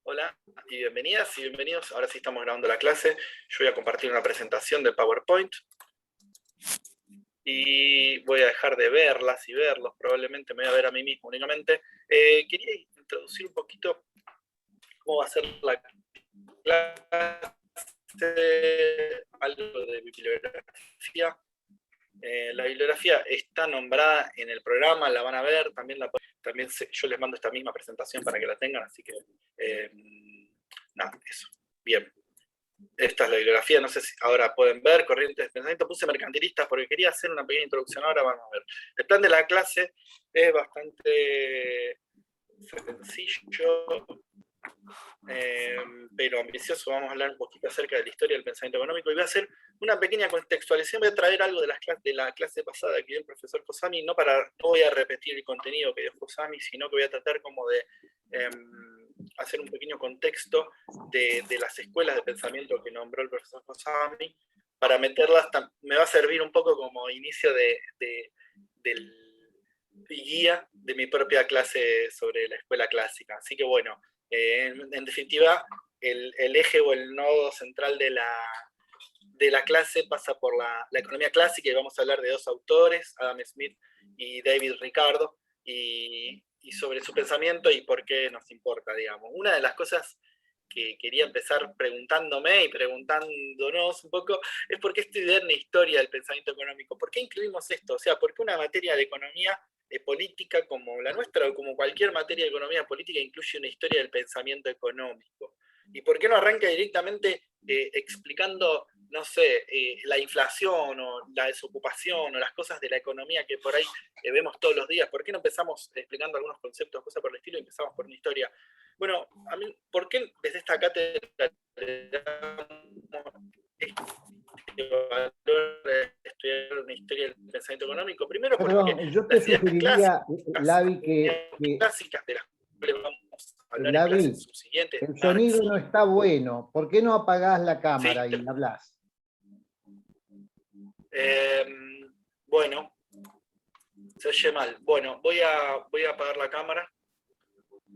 Hola y bienvenidas y bienvenidos. Ahora sí estamos grabando la clase. Yo voy a compartir una presentación de PowerPoint y voy a dejar de verlas y verlos. Probablemente me voy a ver a mí mismo únicamente. Quería introducir un poquito cómo va a ser la clase, algo de bibliografía. La bibliografía está nombrada en el programa, la van a ver, también yo les mando esta misma presentación para que la tengan, así que nada, eso. Bien, esta es la bibliografía, no sé si ahora pueden ver, corrientes de pensamiento, puse mercantilistas porque quería hacer una pequeña introducción, ahora vamos a ver. El plan de la clase es bastante sencillo, pero ambicioso. Vamos a hablar un poquito acerca de la historia del pensamiento económico y voy a hacer una pequeña contextualización. Voy a traer algo de la clase pasada que dio el profesor Kosami. No voy a repetir el contenido que dio Kosami, sino que voy a tratar como de hacer un pequeño contexto de las escuelas de pensamiento que nombró el profesor Kosami para meterlas. Me va a servir un poco como inicio del guía de mi propia clase sobre la escuela clásica. Así que bueno, en definitiva, el eje o el nodo central de la clase pasa por la economía clásica, y vamos a hablar de dos autores, Adam Smith y David Ricardo, y sobre su pensamiento y por qué nos importa, digamos. Una de las cosas que quería empezar preguntándome y preguntándonos un poco es por qué estudiar una historia del pensamiento económico. ¿Por qué incluimos esto? O sea, ¿por qué una materia de economía política como la nuestra o como cualquier materia de economía política incluye una historia del pensamiento económico? ¿Y por qué no arranca directamente explicando, no sé, la inflación o la desocupación o las cosas de la economía que por ahí vemos todos los días? ¿Por qué no empezamos explicando algunos conceptos, cosas por el estilo, y empezamos por una historia? Bueno, a mí, ¿por qué desde esta cátedra le damos este valor a estudiar una historia del pensamiento económico? Primero porque Perdón, yo te las ideas sugeriría, clásicas, Lavi, clásicas de las cuales vamos a hablar en clases Lavi, subsiguientes, el Marx. sonido no está bueno. ¿Por qué no apagás la cámara ¿Sí? y hablas? Bueno, se oye mal. Bueno, voy a apagar la cámara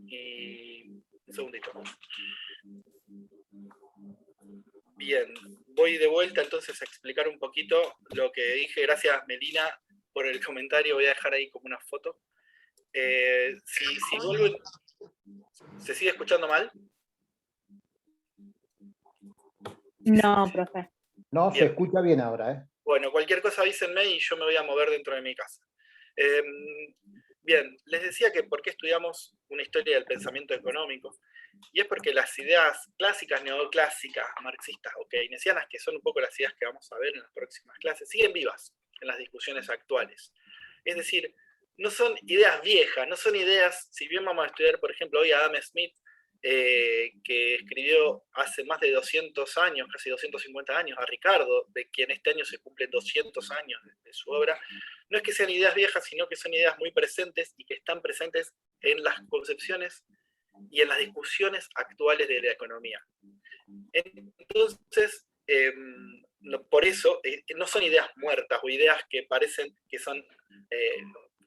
y un segundito. Bien, voy de vuelta entonces a explicar un poquito lo que dije. Gracias, Melina, por el comentario. Voy a dejar ahí como una foto. Si vuelvo, ¿se sigue escuchando mal? No, profe. No, se Bien. escucha bien ahora, ¿eh? Bueno, cualquier cosa avísenme y yo me voy a mover dentro de mi casa. Bien, les decía que por qué estudiamos una historia del pensamiento económico. Y es porque las ideas clásicas, neoclásicas, marxistas o keynesianas, que son un poco las ideas que vamos a ver en las próximas clases, siguen vivas en las discusiones actuales. Es decir, no son ideas viejas, no son ideas, si bien vamos a estudiar, por ejemplo, hoy a Adam Smith, que escribió hace más de 200 años, casi 250 años, a Ricardo, de quien este año se cumplen 200 años de su obra. No es que sean ideas viejas, sino que son ideas muy presentes y que están presentes en las concepciones y en las discusiones actuales de la economía. Entonces, por eso, no son ideas muertas o ideas que parecen que son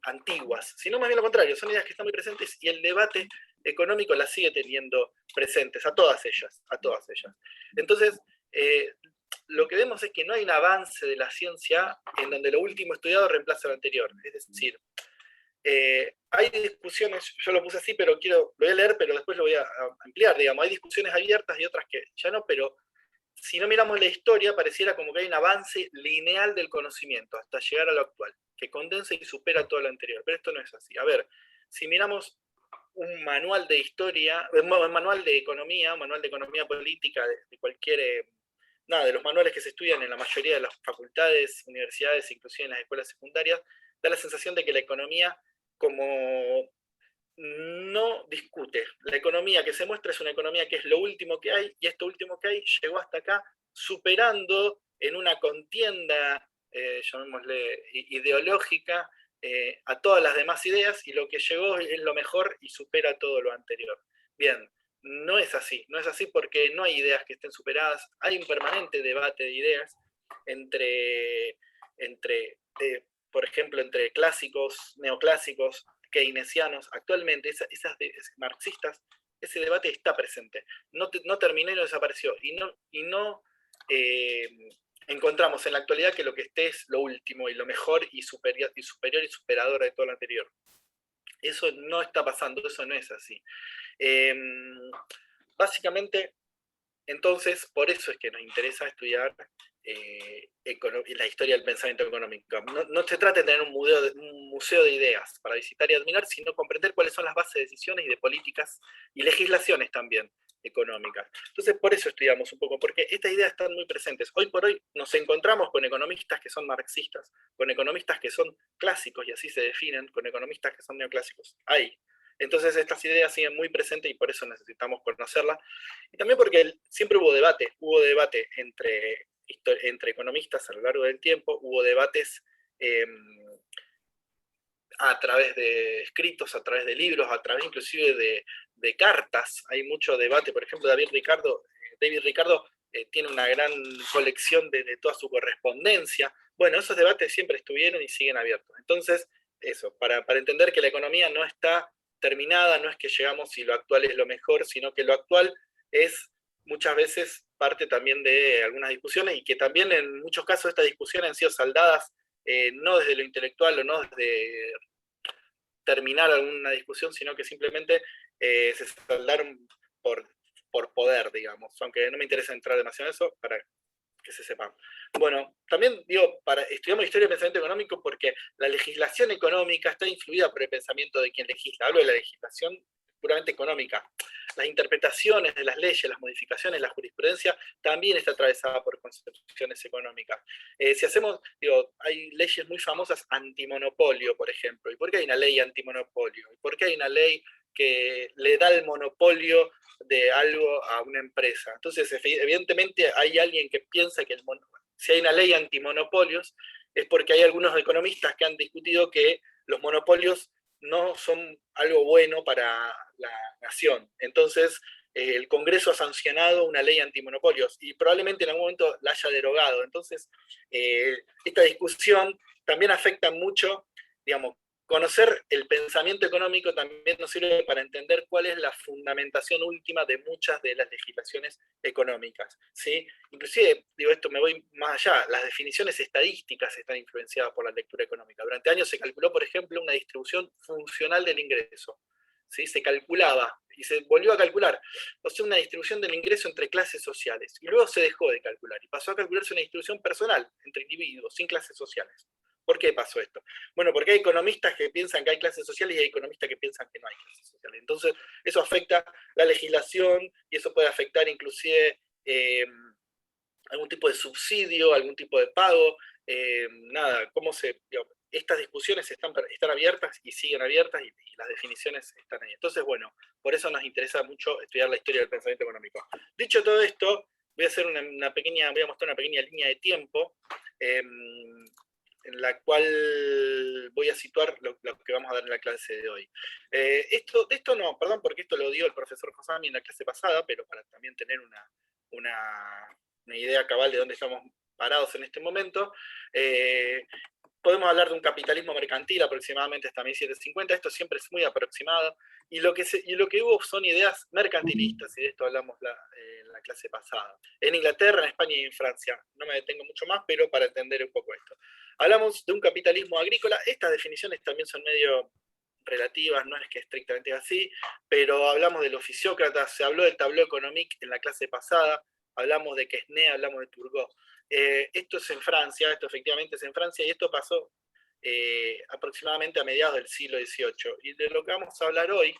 antiguas, sino más bien lo contrario, son ideas que están muy presentes y el debate económico las sigue teniendo presentes, a todas ellas, a todas ellas. Entonces, lo que vemos es que no hay un avance de la ciencia en donde lo último estudiado reemplaza lo anterior. Es decir, hay discusiones, yo lo puse así, pero lo voy a leer, pero después lo voy a ampliar, digamos, hay discusiones abiertas y otras que ya no, pero si no miramos la historia, pareciera como que hay un avance lineal del conocimiento hasta llegar a lo actual, que condensa y supera todo lo anterior, pero esto no es así. A ver, si miramos un manual de historia, un manual de economía, un manual de economía política de cualquier, nada, de los manuales que se estudian en la mayoría de las facultades, universidades, inclusive en las escuelas secundarias, da la sensación de que la economía como no discute. La economía que se muestra es una economía que es lo último que hay, y esto último que hay llegó hasta acá superando en una contienda, llamémosle ideológica, a todas las demás ideas, y lo que llegó es lo mejor y supera todo lo anterior. Bien, no es así, no es así porque no hay ideas que estén superadas, hay un permanente debate de ideas por ejemplo, entre clásicos, neoclásicos, keynesianos. Actualmente esas marxistas ese debate está presente. No terminó y no desapareció. Y no encontramos en la actualidad que lo que esté es lo último y lo mejor y superior y superador de todo lo anterior. Eso no está pasando, eso no es así. Básicamente, entonces, por eso es que nos interesa estudiar la historia del pensamiento económico. No se trata de tener un museo de ideas para visitar y admirar, sino comprender cuáles son las bases de decisiones y de políticas y legislaciones también económicas. Entonces, por eso estudiamos un poco, porque estas ideas están muy presentes. Hoy por hoy nos encontramos con economistas que son marxistas, con economistas que son clásicos, y así se definen, con economistas que son neoclásicos. Hay. Entonces estas ideas siguen muy presentes y por eso necesitamos conocerlas. Y también porque siempre hubo debate entre economistas a lo largo del tiempo, hubo debates a través de escritos, a través de libros, a través inclusive de cartas. Hay mucho debate, por ejemplo, David Ricardo tiene una gran colección de toda su correspondencia. Bueno, esos debates siempre estuvieron y siguen abiertos. Entonces, eso, para entender que la economía no está terminada, no es que llegamos y lo actual es lo mejor, sino que lo actual es muchas veces parte también de algunas discusiones y que también en muchos casos estas discusiones han sido saldadas no desde lo intelectual o no desde terminar alguna discusión, sino que simplemente se saldaron por poder, digamos, aunque no me interesa entrar demasiado en eso, para que se sepan. Bueno, también digo, estudiamos historia del pensamiento económico porque la legislación económica está influida por el pensamiento de quien legisla. Hablo de la legislación puramente económica. Las interpretaciones de las leyes, las modificaciones, la jurisprudencia también está atravesada por concepciones económicas. Si hacemos, digo, hay leyes muy famosas antimonopolio, por ejemplo. ¿Y por qué hay una ley antimonopolio? ¿Y por qué hay una ley que le da el monopolio de algo a una empresa? Entonces, evidentemente hay alguien que piensa que si hay una ley antimonopolios, es porque hay algunos economistas que han discutido que los monopolios no son algo bueno para la nación. Entonces, el Congreso ha sancionado una ley antimonopolios y probablemente en algún momento la haya derogado. Entonces, esta discusión también afecta mucho, digamos, conocer el pensamiento económico también nos sirve para entender cuál es la fundamentación última de muchas de las legislaciones económicas, ¿sí? Inclusive, digo esto, me voy más allá, las definiciones estadísticas están influenciadas por la lectura económica. Durante años se calculó, por ejemplo, una distribución funcional del ingreso, ¿sí? Se calculaba y se volvió a calcular, o sea, una distribución del ingreso entre clases sociales, y luego se dejó de calcular, y pasó a calcularse una distribución personal entre individuos, sin clases sociales. ¿Por qué pasó esto? Bueno, porque hay economistas que piensan que hay clases sociales y hay economistas que piensan que no hay clases sociales. Entonces, eso afecta la legislación y eso puede afectar inclusive algún tipo de subsidio, algún tipo de pago. Estas discusiones están abiertas y siguen abiertas y las definiciones están ahí. Entonces, bueno, por eso nos interesa mucho estudiar la historia del pensamiento económico. Dicho todo esto, voy a hacer voy a mostrar una pequeña línea de tiempo en la cual voy a situar lo que vamos a dar en la clase de hoy. Esto no, perdón, porque esto lo dio el profesor Josami en la clase pasada, pero para también tener una idea cabal de dónde estamos parados en este momento. Podemos hablar de un capitalismo mercantil aproximadamente hasta 1750, esto siempre es muy aproximado, y lo que hubo son ideas mercantilistas, y de esto hablamos en la clase pasada. En Inglaterra, en España y en Francia. No me detengo mucho más, pero para entender un poco esto. Hablamos de un capitalismo agrícola, estas definiciones también son medio relativas, no es que estrictamente así, pero hablamos de los fisiócratas, se habló del tableau économique en la clase pasada, hablamos de Quesnay, hablamos de Turgot. Esto es en Francia, esto efectivamente es en Francia, y esto pasó aproximadamente a mediados del siglo XVIII. Y de lo que vamos a hablar hoy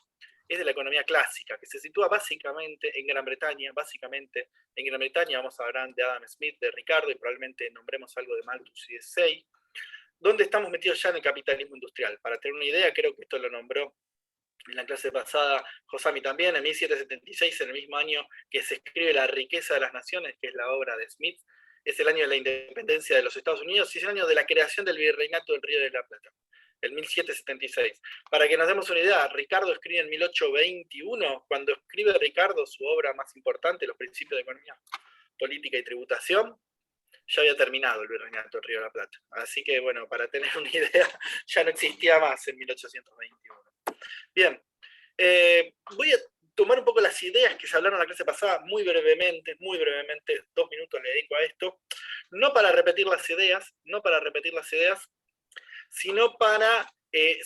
es de la economía clásica, que se sitúa básicamente en Gran Bretaña. Vamos a hablar de Adam Smith, de Ricardo, y probablemente nombremos algo de Malthus y de Say, donde estamos metidos ya en el capitalismo industrial. Para tener una idea, creo que esto lo nombró en la clase pasada Josami también, en 1776, en el mismo año que se escribe La riqueza de las naciones, que es la obra de Smith. Es el año de la independencia de los Estados Unidos y es el año de la creación del virreinato del Río de la Plata, el 1776. Para que nos demos una idea, Ricardo escribe en 1821, cuando escribe Ricardo su obra más importante, Los principios de economía política y tributación, ya había terminado el virreinato del Río de la Plata. Así que, bueno, para tener una idea, ya no existía más en 1821. Bien, voy a tomar un poco las ideas que se hablaron en la clase pasada muy brevemente, 2 minutos le dedico a esto, no para repetir las ideas, sino para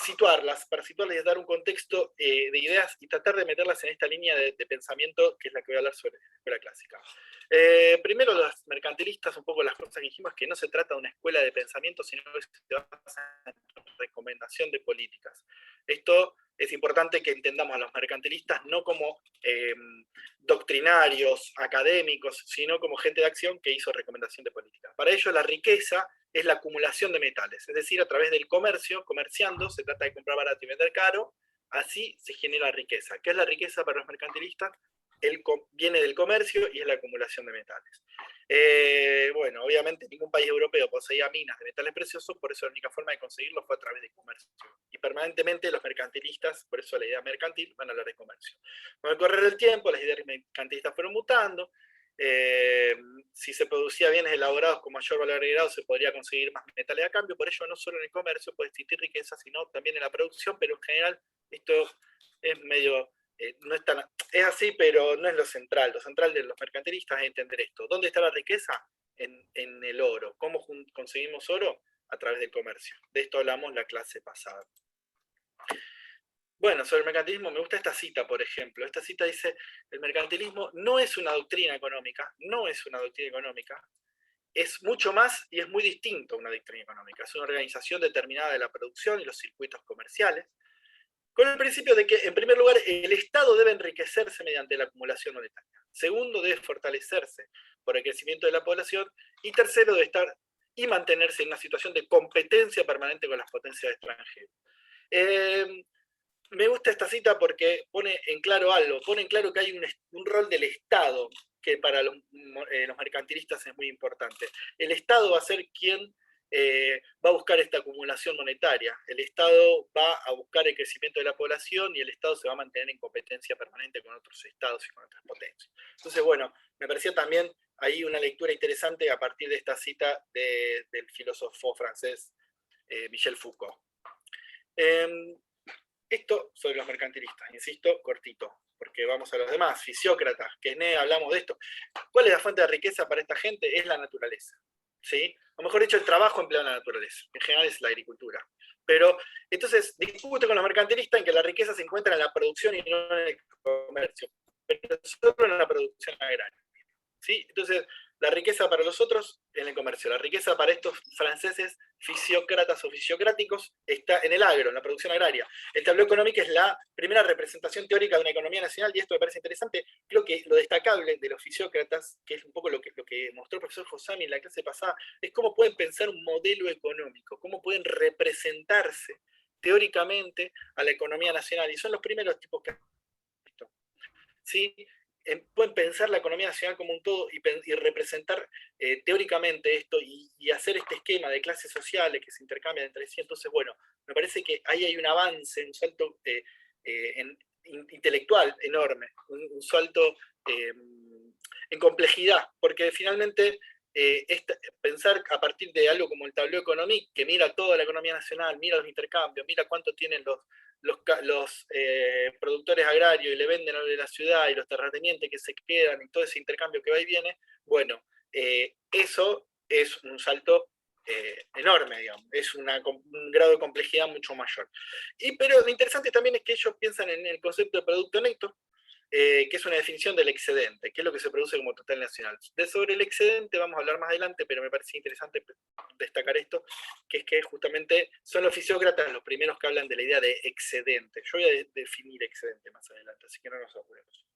situarlas y dar un contexto de ideas y tratar de meterlas en esta línea de pensamiento que es la que voy a hablar sobre la escuela clásica. Primero, los mercantilistas, un poco las cosas que dijimos, que no se trata de una escuela de pensamiento, sino que se basa en recomendación de políticas. Esto es importante que entendamos a los mercantilistas no como doctrinarios, académicos, sino como gente de acción que hizo recomendación de políticas. Para ello, la riqueza es la acumulación de metales, es decir, a través del comercio, comerciando, se trata de comprar barato y vender caro, así se genera riqueza. ¿Qué es la riqueza para los mercantilistas? Viene del comercio y es la acumulación de metales. Bueno, obviamente ningún país europeo poseía minas de metales preciosos, por eso la única forma de conseguirlo fue a través de comercio. Y permanentemente los mercantilistas, por eso la idea mercantil, van a hablar de comercio. Con el correr del tiempo, las ideas mercantilistas fueron mutando. Si se producía bienes elaborados con mayor valor agregado, se podría conseguir más metales a cambio. Por ello, no solo en el comercio puede existir riqueza, sino también en la producción, pero en general esto es medio... no es, es así, pero no es lo central. Lo central de los mercantilistas es entender esto. ¿Dónde está la riqueza? En el oro. ¿Cómo conseguimos oro? A través del comercio. De esto hablamos la clase pasada. Bueno, sobre el mercantilismo me gusta esta cita, por ejemplo. Esta cita dice, el mercantilismo no es una doctrina económica, es mucho más y es muy distinto a una doctrina económica. Es una organización determinada de la producción y los circuitos comerciales, con el principio de que, en primer lugar, el Estado debe enriquecerse mediante la acumulación monetaria. Segundo, debe fortalecerse por el crecimiento de la población. Y tercero, debe estar y mantenerse en una situación de competencia permanente con las potencias extranjeras. Me gusta esta cita porque pone en claro algo, pone en claro que hay un rol del Estado que para los mercantilistas es muy importante. El Estado va a ser quien va a buscar esta acumulación monetaria. El Estado va a buscar el crecimiento de la población y el Estado se va a mantener en competencia permanente con otros estados y con otras potencias. Entonces, bueno, me parecía también ahí una lectura interesante a partir de esta cita del filósofo francés Michel Foucault. Esto sobre los mercantilistas, insisto, cortito, porque vamos a los demás. Fisiócratas, Quesnay, hablamos de esto. ¿Cuál es la fuente de riqueza para esta gente? Es la naturaleza. ¿Sí? O mejor dicho, el trabajo empleado en la naturaleza. En general es la agricultura. Pero, entonces, discute con los mercantilistas en que la riqueza se encuentra en la producción y no en el comercio. Pero solo en la producción agraria. ¿Sí? Entonces, la riqueza para los otros en el comercio. La riqueza para estos franceses fisiócratas o fisiocráticos está en el agro, en la producción agraria. El tablero económico es la primera representación teórica de una economía nacional y esto me parece interesante. Creo que lo destacable de los fisiócratas, que es un poco lo que mostró el profesor Fossami en la clase pasada, es cómo pueden pensar un modelo económico, cómo pueden representarse teóricamente a la economía nacional. Y son los primeros tipos que... ¿Sí? Pueden pensar la economía nacional como un todo y representar teóricamente esto y hacer este esquema de clases sociales que se intercambian entre sí. Entonces, bueno, me parece que ahí hay un avance, un salto intelectual enorme, un salto en complejidad, porque finalmente pensar a partir de algo como el tablero económico, que mira toda la economía nacional, mira los intercambios, mira cuánto tienen los productores agrarios y le venden a la ciudad y los terratenientes que se quedan y todo ese intercambio que va y viene, bueno, eso es un salto enorme, digamos, es un grado de complejidad mucho mayor. Pero lo interesante también es que ellos piensan en el concepto de producto neto, que es una definición del excedente, que es lo que se produce como total nacional. Sobre el excedente vamos a hablar más adelante, pero me parece interesante destacar esto, que es que justamente son los fisiócratas los primeros que hablan de la idea de excedente. Yo voy a definir excedente más adelante, así que no nos apuremos.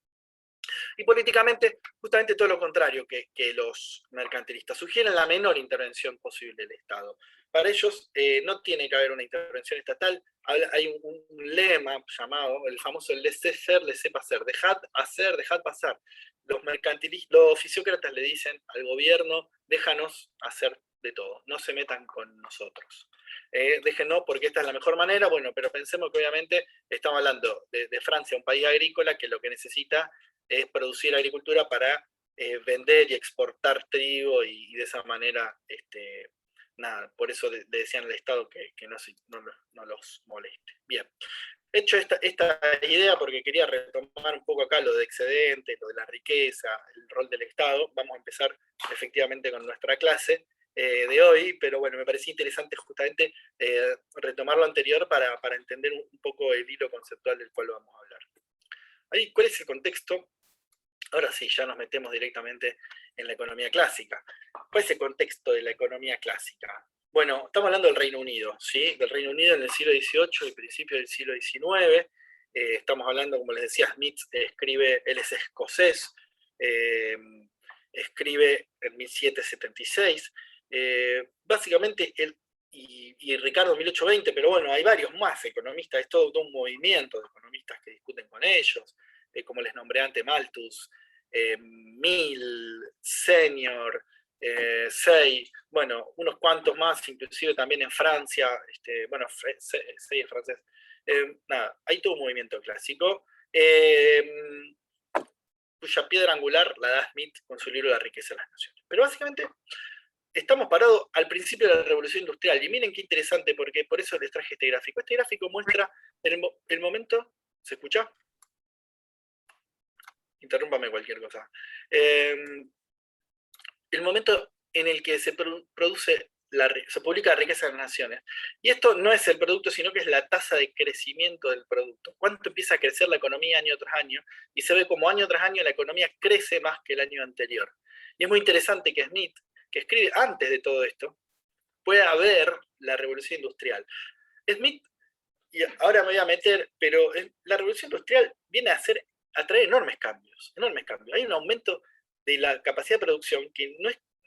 Y políticamente, justamente todo lo contrario que los mercantilistas. Sugieren la menor intervención posible del Estado. Para ellos no tiene que haber una intervención estatal. Hay un lema llamado, el famoso laissez-faire, laissez-passer. Dejad hacer, dejad pasar. Los fisiócratas le dicen al gobierno, déjanos hacer de todo, no se metan con nosotros. Déjenos porque esta es la mejor manera, bueno, pero pensemos que obviamente estamos hablando de Francia, un país agrícola que lo que necesita es producir agricultura para vender y exportar trigo y de esa manera, nada, por eso decían al Estado que no los moleste. Bien, hecho esta idea porque quería retomar un poco acá lo de excedente, lo de la riqueza, el rol del Estado. Vamos a empezar efectivamente con nuestra clase de hoy, pero bueno, me parecía interesante justamente retomar lo anterior para entender un poco el hilo conceptual del cual vamos a hablar. Ahí, ¿cuál es el contexto? Ahora sí, ya nos metemos directamente en la economía clásica. ¿Cuál es el contexto de la economía clásica? Bueno, estamos hablando del Reino Unido, ¿sí? Del Reino Unido en el siglo XVIII y principio del siglo XIX. Estamos hablando, como les decía, Smith escribe, él es escocés, escribe en 1776. Básicamente, él y Ricardo en 1820, pero bueno, hay varios más economistas, es todo un movimiento de economistas que discuten con ellos, como les nombré antes, Malthus, Mill, Senior, Say, bueno, unos cuantos más, inclusive también en Francia, bueno, Say es francés. Nada, hay todo un movimiento clásico, cuya piedra angular la da Smith con su libro La riqueza de las naciones. Pero básicamente estamos parados al principio de la Revolución Industrial, y miren qué interesante, porque por eso les traje este gráfico. Este gráfico muestra el momento, ¿se escucha? Interrúmpame cualquier cosa. El momento en el que se produce se publica la riqueza de las naciones. Y esto no es el producto, sino que es la tasa de crecimiento del producto. ¿Cuánto empieza a crecer la economía año tras año? Y se ve como año tras año la economía crece más que el año anterior. Y es muy interesante que Smith, que escribe antes de todo esto, pueda ver la revolución industrial. Smith, y ahora me voy a meter, pero la revolución industrial viene a traer enormes cambios, enormes cambios. Hay un aumento de la capacidad de producción que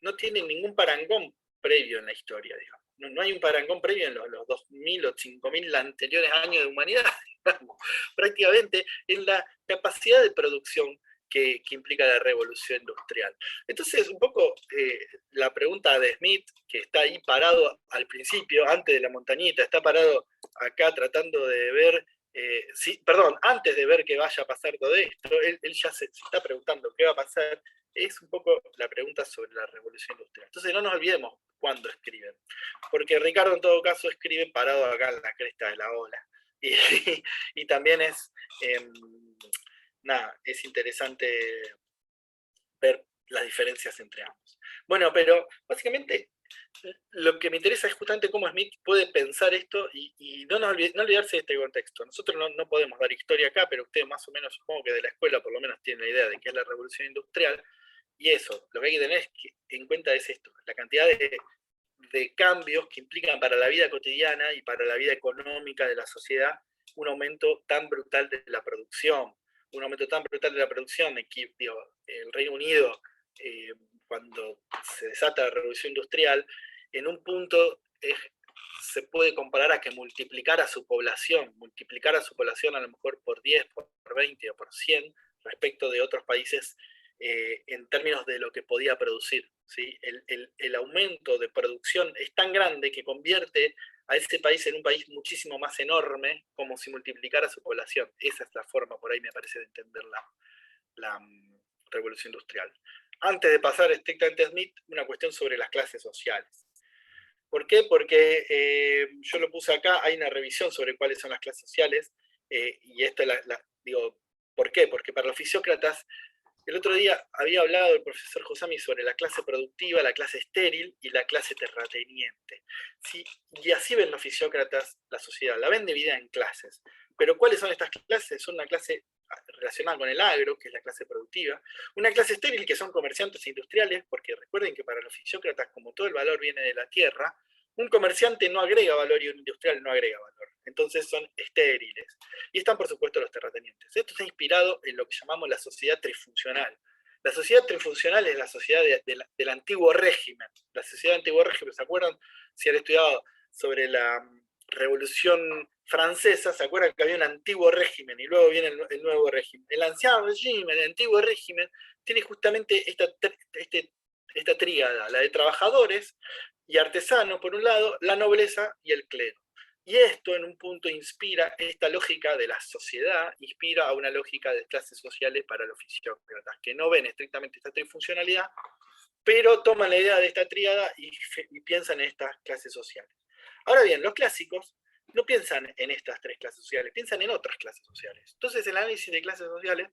no tiene ningún parangón previo en la historia, digamos. No hay un parangón previo en los 2000 o 5000 anteriores años de humanidad, digamos. Prácticamente en la capacidad de producción que implica la revolución industrial. Entonces, un poco la pregunta de Smith, que está ahí parado al principio, antes de la montañita, está parado acá tratando de ver, antes de ver que vaya a pasar todo esto, él ya se está preguntando qué va a pasar, es un poco la pregunta sobre la revolución industrial. Entonces no nos olvidemos cuándo escriben, porque Ricardo en todo caso escribe parado acá en la cresta de la ola, y también es interesante ver las diferencias entre ambos. Bueno, pero básicamente lo que me interesa es justamente cómo Smith puede pensar esto y no olvidarse de este contexto. Nosotros no podemos dar historia acá, pero ustedes más o menos, supongo que de la escuela por lo menos tienen la idea de qué es la revolución industrial, y eso, lo que hay que tener en cuenta es esto, la cantidad de cambios que implican para la vida cotidiana y para la vida económica de la sociedad un aumento tan brutal de la producción, el Reino Unido, cuando se desata la revolución industrial, en un punto se puede comparar a que multiplicara su población a lo mejor por 10, por 20 o por 100 respecto de otros países en términos de lo que podía producir, ¿sí? El aumento de producción es tan grande que convierte a ese país en un país muchísimo más enorme, como si multiplicara su población. Esa es la forma, por ahí me parece, de entender la revolución industrial. Antes de pasar estrictamente a Smith, una cuestión sobre las clases sociales. ¿Por qué? Porque yo lo puse acá, hay una revisión sobre cuáles son las clases sociales, y esto digo, ¿por qué? Porque para los fisiócratas, el otro día había hablado el profesor Josami sobre la clase productiva, la clase estéril y la clase terrateniente. ¿Sí? Y así ven los fisiócratas la sociedad, la ven dividida en clases. Pero ¿cuáles son estas clases? Son una clase relacionada con el agro, que es la clase productiva, una clase estéril, que son comerciantes e industriales, porque recuerden que para los fisiócratas, como todo el valor viene de la tierra, un comerciante no agrega valor y un industrial no agrega valor. Entonces son estériles. Y están, por supuesto, los terratenientes. Esto está inspirado en lo que llamamos la sociedad trifuncional. La sociedad trifuncional es la sociedad del antiguo régimen. La sociedad del antiguo régimen, ¿se acuerdan? Si han estudiado sobre la Revolución Francesa, ¿se acuerdan que había un antiguo régimen y luego viene el nuevo régimen? El ancien régimen, el antiguo régimen, tiene justamente esta tríada, la de trabajadores y artesanos, por un lado, la nobleza y el clero. Y esto en un punto inspira esta lógica de la sociedad, inspira a una lógica de clases sociales para los fisiócratas, que no ven estrictamente esta trifuncionalidad, pero toman la idea de esta tríada y piensan en estas clases sociales. Ahora bien, los clásicos no piensan en estas tres clases sociales, piensan en otras clases sociales. Entonces el análisis de clases sociales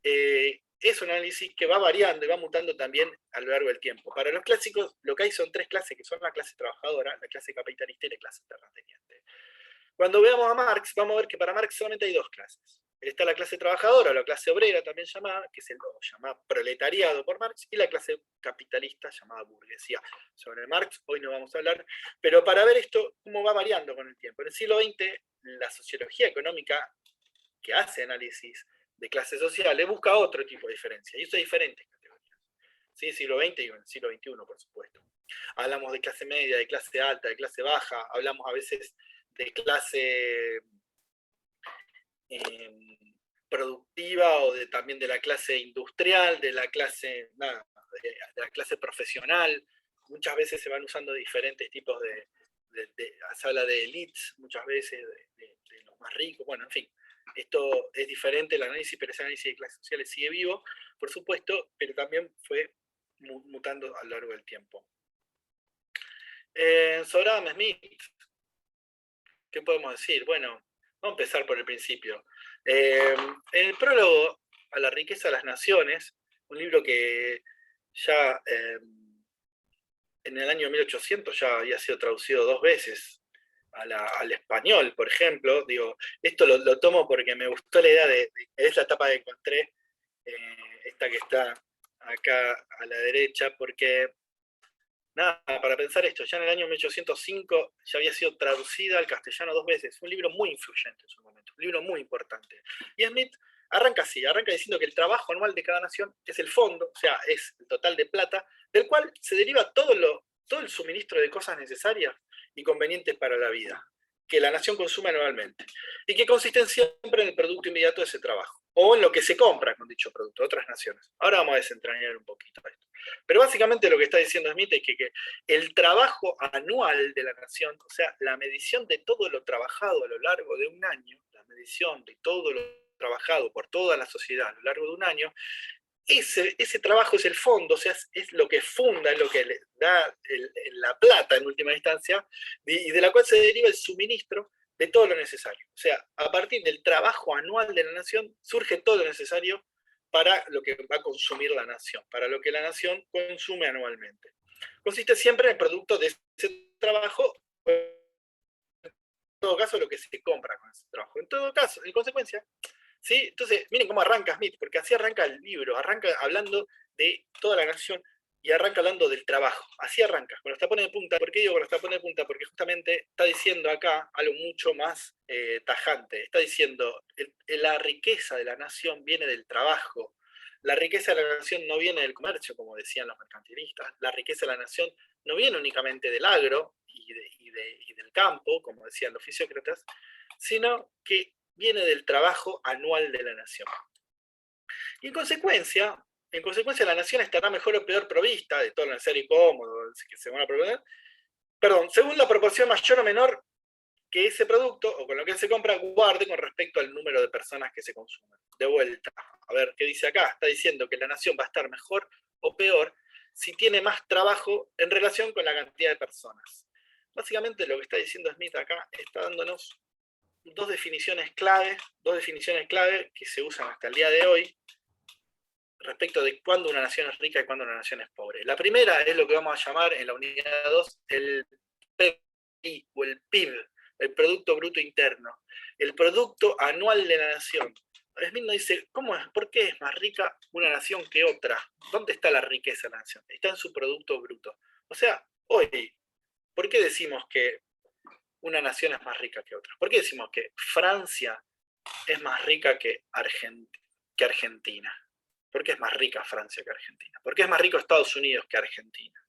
es un análisis que va variando y va mutando también a lo largo del tiempo. Para los clásicos, lo que hay son tres clases, que son la clase trabajadora, la clase capitalista y la clase terrateniente. Cuando veamos a Marx, vamos a ver que para Marx solamente hay dos clases. Está la clase trabajadora, o la clase obrera también llamada, que es el llamado proletariado por Marx, y la clase capitalista llamada burguesía. Sobre Marx hoy no vamos a hablar, pero para ver esto, cómo va variando con el tiempo. En el siglo XX, la sociología económica que hace análisis de clases sociales busca otro tipo de diferencia, y usa diferentes categorías. ¿Sí? Siglo XX y en el siglo XXI, por supuesto. Hablamos de clase media, de clase alta, de clase baja, hablamos a veces de clase productiva o también de la clase industrial, de la clase, de la clase profesional. Muchas veces se van usando diferentes tipos se habla de elites, muchas veces, de los más ricos, bueno, en fin. Esto es diferente, el análisis, pero ese análisis de clases sociales sigue vivo, por supuesto, pero también fue mutando a lo largo del tiempo. Sobre Adam Smith, ¿qué podemos decir? Bueno, vamos a empezar por el principio. En el prólogo a la riqueza de las naciones, un libro que ya en el año 1800 ya había sido traducido 2 veces al español, por ejemplo. Digo, esto lo tomo porque me gustó la idea es la tapa que encontré, esta que está acá a la derecha, porque nada, para pensar esto, ya en el año 1805 ya había sido traducida al castellano 2 veces. Fue un libro muy influyente en su momento, un libro muy importante. Y Smith arranca así, arranca diciendo que el trabajo anual de cada nación es el fondo, o sea, es el total de plata, del cual se deriva todo el suministro de cosas necesarias y convenientes para la vida, que la nación consume anualmente, y que consisten siempre en el producto inmediato de ese trabajo, o en lo que se compra con dicho producto de otras naciones. Ahora vamos a desentrañar un poquito esto. Pero básicamente lo que está diciendo Smith es que el trabajo anual de la nación, o sea, la medición de todo lo trabajado a lo largo de un año, la medición de todo lo trabajado por toda la sociedad a lo largo de un año, ese trabajo es el fondo, o sea, es lo que funda, es lo que le da la plata en última instancia, y de la cual se deriva el suministro de todo lo necesario. O sea, a partir del trabajo anual de la nación surge todo lo necesario para lo que va a consumir la nación, para lo que la nación consume anualmente. Consiste siempre en el producto de ese trabajo, en todo caso lo que se compra con ese trabajo. En todo caso, en consecuencia, ¿sí? Entonces, miren cómo arranca Smith, porque así arranca el libro, arranca hablando de toda la nación y arranca hablando del trabajo. Así arranca, con los tapones de punta. ¿Por qué digo con los tapones de punta? Porque justamente está diciendo acá algo mucho más tajante. Está diciendo, la riqueza de la nación viene del trabajo. La riqueza de la nación no viene del comercio, como decían los mercantilistas. La riqueza de la nación no viene únicamente del agro y del campo, como decían los fisiócratas, sino que viene del trabajo anual de la nación. Y en consecuencia la nación estará mejor o peor provista de todo lo necesario y cómodo que se van a proveer, según la proporción mayor o menor que ese producto, o con lo que se compra, guarde con respecto al número de personas que se consumen. De vuelta, a ver qué dice acá. Está diciendo que la nación va a estar mejor o peor si tiene más trabajo en relación con la cantidad de personas. Básicamente lo que está diciendo Smith acá está dándonos dos definiciones clave que se usan hasta el día de hoy respecto de cuándo una nación es rica y cuándo una nación es pobre. La primera es lo que vamos a llamar en la unidad 2 el PBI o el PIB, el Producto Bruto Interno, el producto anual de la nación. Smith nos dice, ¿por qué es más rica una nación que otra? ¿Dónde está la riqueza de la nación? Está en su Producto Bruto. O sea, hoy, ¿por qué decimos que una nación es más rica que otra? ¿Por qué decimos que Francia es más rica que Argentina? ¿Por qué es más rica Francia que Argentina? ¿Por qué es más rico Estados Unidos que Argentina?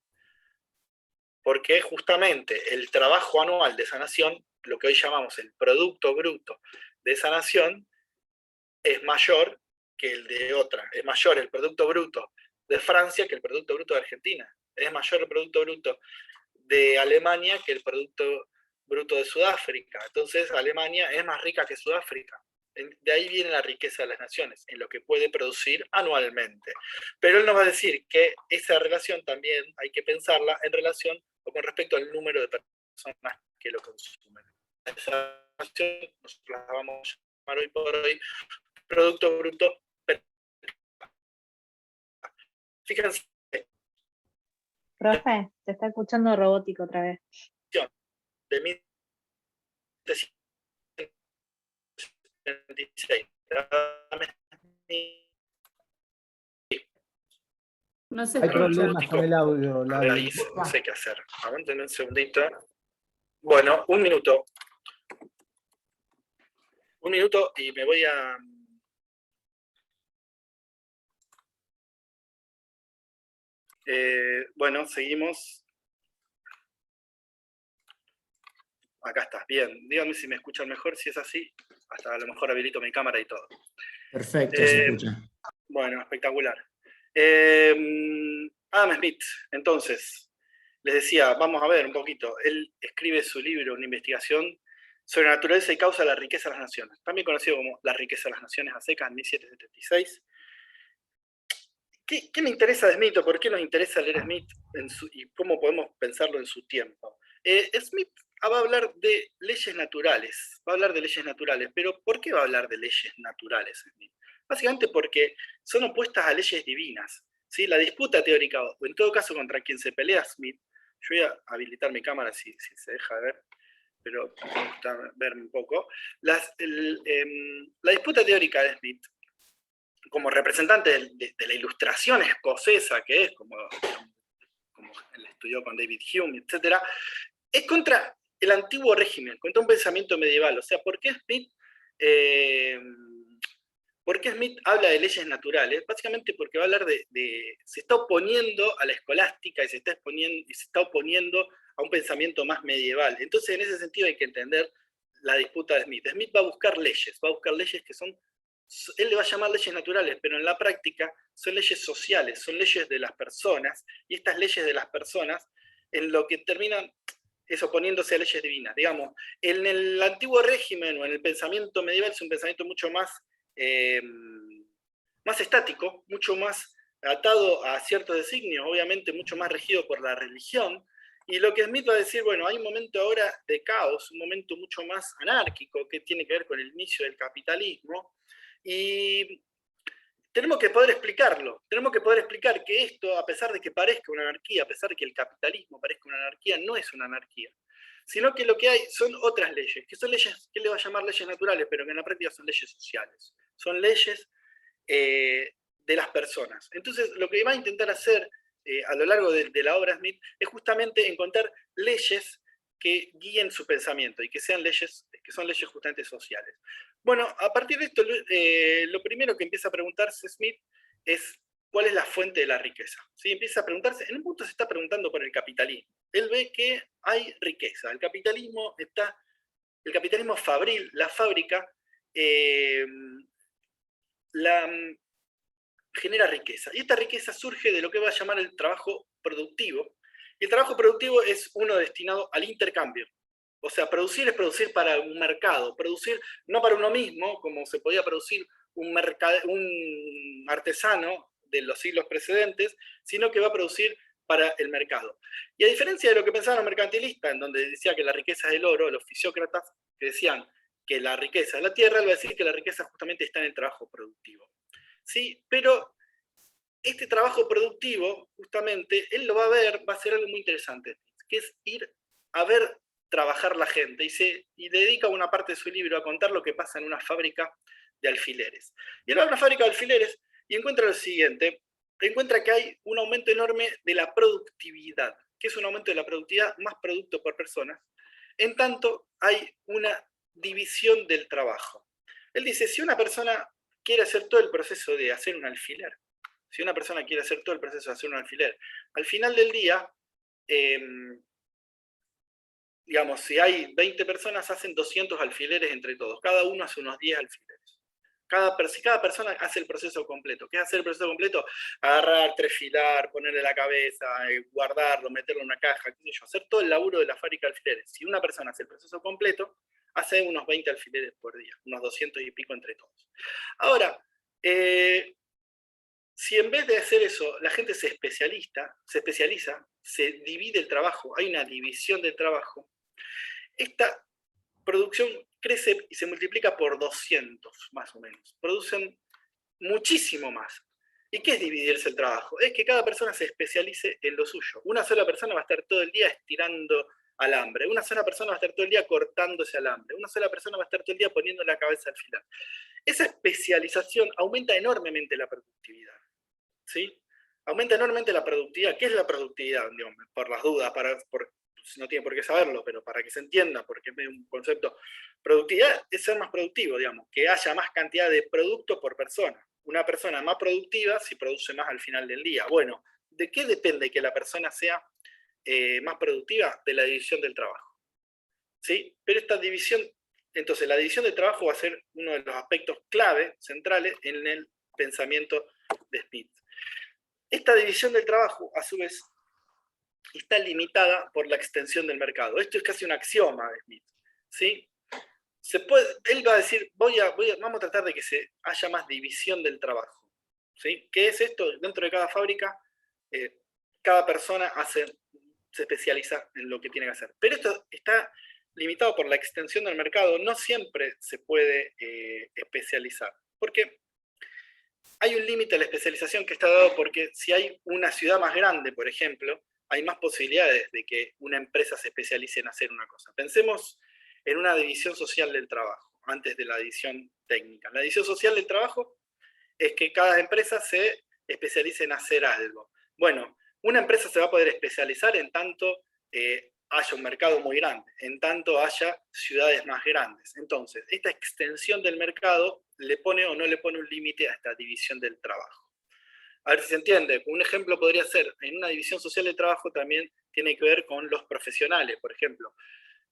Porque justamente el trabajo anual de esa nación, lo que hoy llamamos el Producto Bruto de esa nación, es mayor que el de otra. Es mayor el Producto Bruto de Francia que el Producto Bruto de Argentina. Es mayor el Producto Bruto de Alemania que el Producto Bruto de Sudáfrica. Entonces Alemania es más rica que Sudáfrica. De ahí viene la riqueza de las naciones, en lo que puede producir anualmente. Pero él nos va a decir que esa relación también hay que pensarla en relación o con respecto al número de personas que lo consumen. desarrollo, nosotros la vamos a llamar hoy por hoy Producto Bruto per cápita. Fíjense, Profe, te está escuchando robótico otra vez. de 1776. No se Hay escucha. problemas con el audio, Lali. Ahí no sé qué hacer. Aguanten un segundito. Bueno, un minuto. Un minuto y me voy a... bueno, seguimos. Acá está, bien. Díganme si me escuchan mejor, si es así. Hasta a lo mejor habilito mi cámara y todo. Perfecto, se escucha. Bueno, espectacular. Adam Smith, entonces, les decía, vamos a ver un poquito. Él escribe su libro, una investigación sobre la naturaleza y causa de la riqueza de las naciones, también conocido como La riqueza de las naciones a secas, en 1776. ¿Qué me interesa de Smith o por qué nos interesa leer Smith y cómo podemos pensarlo en su tiempo? Smith va a hablar de leyes naturales, pero ¿por qué va a hablar de leyes naturales Smith? Básicamente porque son opuestas a leyes divinas. ¿Sí? La disputa teórica, o en todo caso contra quien se pelea Smith, yo voy a habilitar mi cámara si se deja ver, pero me gusta verme un poco. La disputa teórica de Smith, como representante de la ilustración escocesa que es, como él estudió con David Hume, etc., es contra el antiguo régimen, contra un pensamiento medieval. O sea, ¿por qué Smith habla de leyes naturales? Básicamente porque va a hablar se está oponiendo a la escolástica y se está oponiendo a un pensamiento más medieval. Entonces, en ese sentido hay que entender la disputa de Smith. Smith va a buscar leyes que son, él le va a llamar leyes naturales, pero en la práctica son leyes sociales, son leyes de las personas, y estas leyes de las personas, en lo que terminan es oponiéndose a leyes divinas. Digamos, en el antiguo régimen o en el pensamiento medieval es un pensamiento mucho más estático, mucho más atado a ciertos designios, obviamente mucho más regido por la religión, y lo que Smith va a decir, bueno, hay un momento ahora de caos, un momento mucho más anárquico que tiene que ver con el inicio del capitalismo, y tenemos que poder explicarlo, tenemos que poder explicar que esto, a pesar de que parezca una anarquía, a pesar de que el capitalismo parezca una anarquía, no es una anarquía, sino que lo que hay son otras leyes, que son leyes que él le va a llamar leyes naturales, pero que en la práctica son leyes sociales, son leyes de las personas. Entonces, lo que va a intentar hacer a lo largo de la obra Smith es justamente encontrar leyes que guíen su pensamiento y que son leyes justamente sociales. Bueno, a partir de esto, lo primero que empieza a preguntarse Smith es ¿cuál es la fuente de la riqueza? ¿Sí? Empieza a preguntarse, en un punto se está preguntando por el capitalismo. Él ve que hay riqueza, el capitalismo fabril, la fábrica, genera riqueza. Y esta riqueza surge de lo que va a llamar el trabajo productivo. Y el trabajo productivo es uno destinado al intercambio. O sea, producir es producir para un mercado, producir no para uno mismo, como se podía producir un artesano de los siglos precedentes, sino que va a producir para el mercado. Y a diferencia de lo que pensaban los mercantilistas, en donde decía que la riqueza es el oro, los fisiócratas que decían que la riqueza es la tierra, él va a decir que la riqueza justamente está en el trabajo productivo. ¿Sí? Pero este trabajo productivo, justamente, él lo va a ver, va a ser algo muy interesante, que es ir a ver trabajar la gente, y dedica una parte de su libro a contar lo que pasa en una fábrica de alfileres. Y él va a una fábrica de alfileres y encuentra lo siguiente, encuentra que hay un aumento enorme de la productividad, que es un aumento de la productividad, más producto por persona, en tanto hay una división del trabajo. Él dice, si una persona quiere hacer todo el proceso de hacer un alfiler, al final del día, digamos, si hay 20 personas, hacen 200 alfileres entre todos. Cada uno hace unos 10 alfileres. Si cada persona hace el proceso completo. ¿Qué es hacer el proceso completo? Agarrar, trefilar, ponerle la cabeza, guardarlo, meterlo en una caja, qué sé yo, hacer todo el laburo de la fábrica de alfileres. Si una persona hace el proceso completo, hace unos 20 alfileres por día, unos 200 y pico entre todos. Ahora, si en vez de hacer eso la gente se especializa, se divide el trabajo, hay una división del trabajo, esta producción crece y se multiplica por 200, más o menos. Producen muchísimo más. ¿Y qué es dividirse el trabajo? Es que cada persona se especialice en lo suyo. Una sola persona va a estar todo el día estirando alambre. Una sola persona va a estar todo el día cortando ese alambre. Una sola persona va a estar todo el día poniendo la cabeza al final. Esa especialización aumenta enormemente la productividad. ¿Sí? Aumenta enormemente la productividad. ¿Qué es la productividad? Digamos, por las dudas, no tiene por qué saberlo, pero para que se entienda, porque es un concepto. Productividad es ser más productivo, digamos, que haya más cantidad de producto por persona. Una persona más productiva si produce más al final del día. Bueno, ¿de qué depende que la persona sea más productiva? De la división del trabajo. ¿Sí? Pero esta división, entonces la división del trabajo va a ser uno de los aspectos clave, centrales, en el pensamiento de Smith. Esta división del trabajo, a su vez, está limitada por la extensión del mercado. Esto es casi un axioma de Smith. ¿Sí? Él va a decir, vamos a tratar de que haya más división del trabajo. ¿Sí? ¿Qué es esto? Dentro de cada fábrica, cada persona se especializa en lo que tiene que hacer. Pero esto está limitado por la extensión del mercado. No siempre se puede especializar. Porque hay un límite a la especialización que está dado porque si hay una ciudad más grande, por ejemplo, hay más posibilidades de que una empresa se especialice en hacer una cosa. Pensemos en una división social del trabajo, antes de la división técnica. La división social del trabajo es que cada empresa se especialice en hacer algo. Bueno, una empresa se va a poder especializar en tanto haya un mercado muy grande, en tanto haya ciudades más grandes. Entonces, esta extensión del mercado le pone o no le pone un límite a esta división del trabajo. A ver si se entiende. Un ejemplo podría ser, en una división social del trabajo también tiene que ver con los profesionales. Por ejemplo,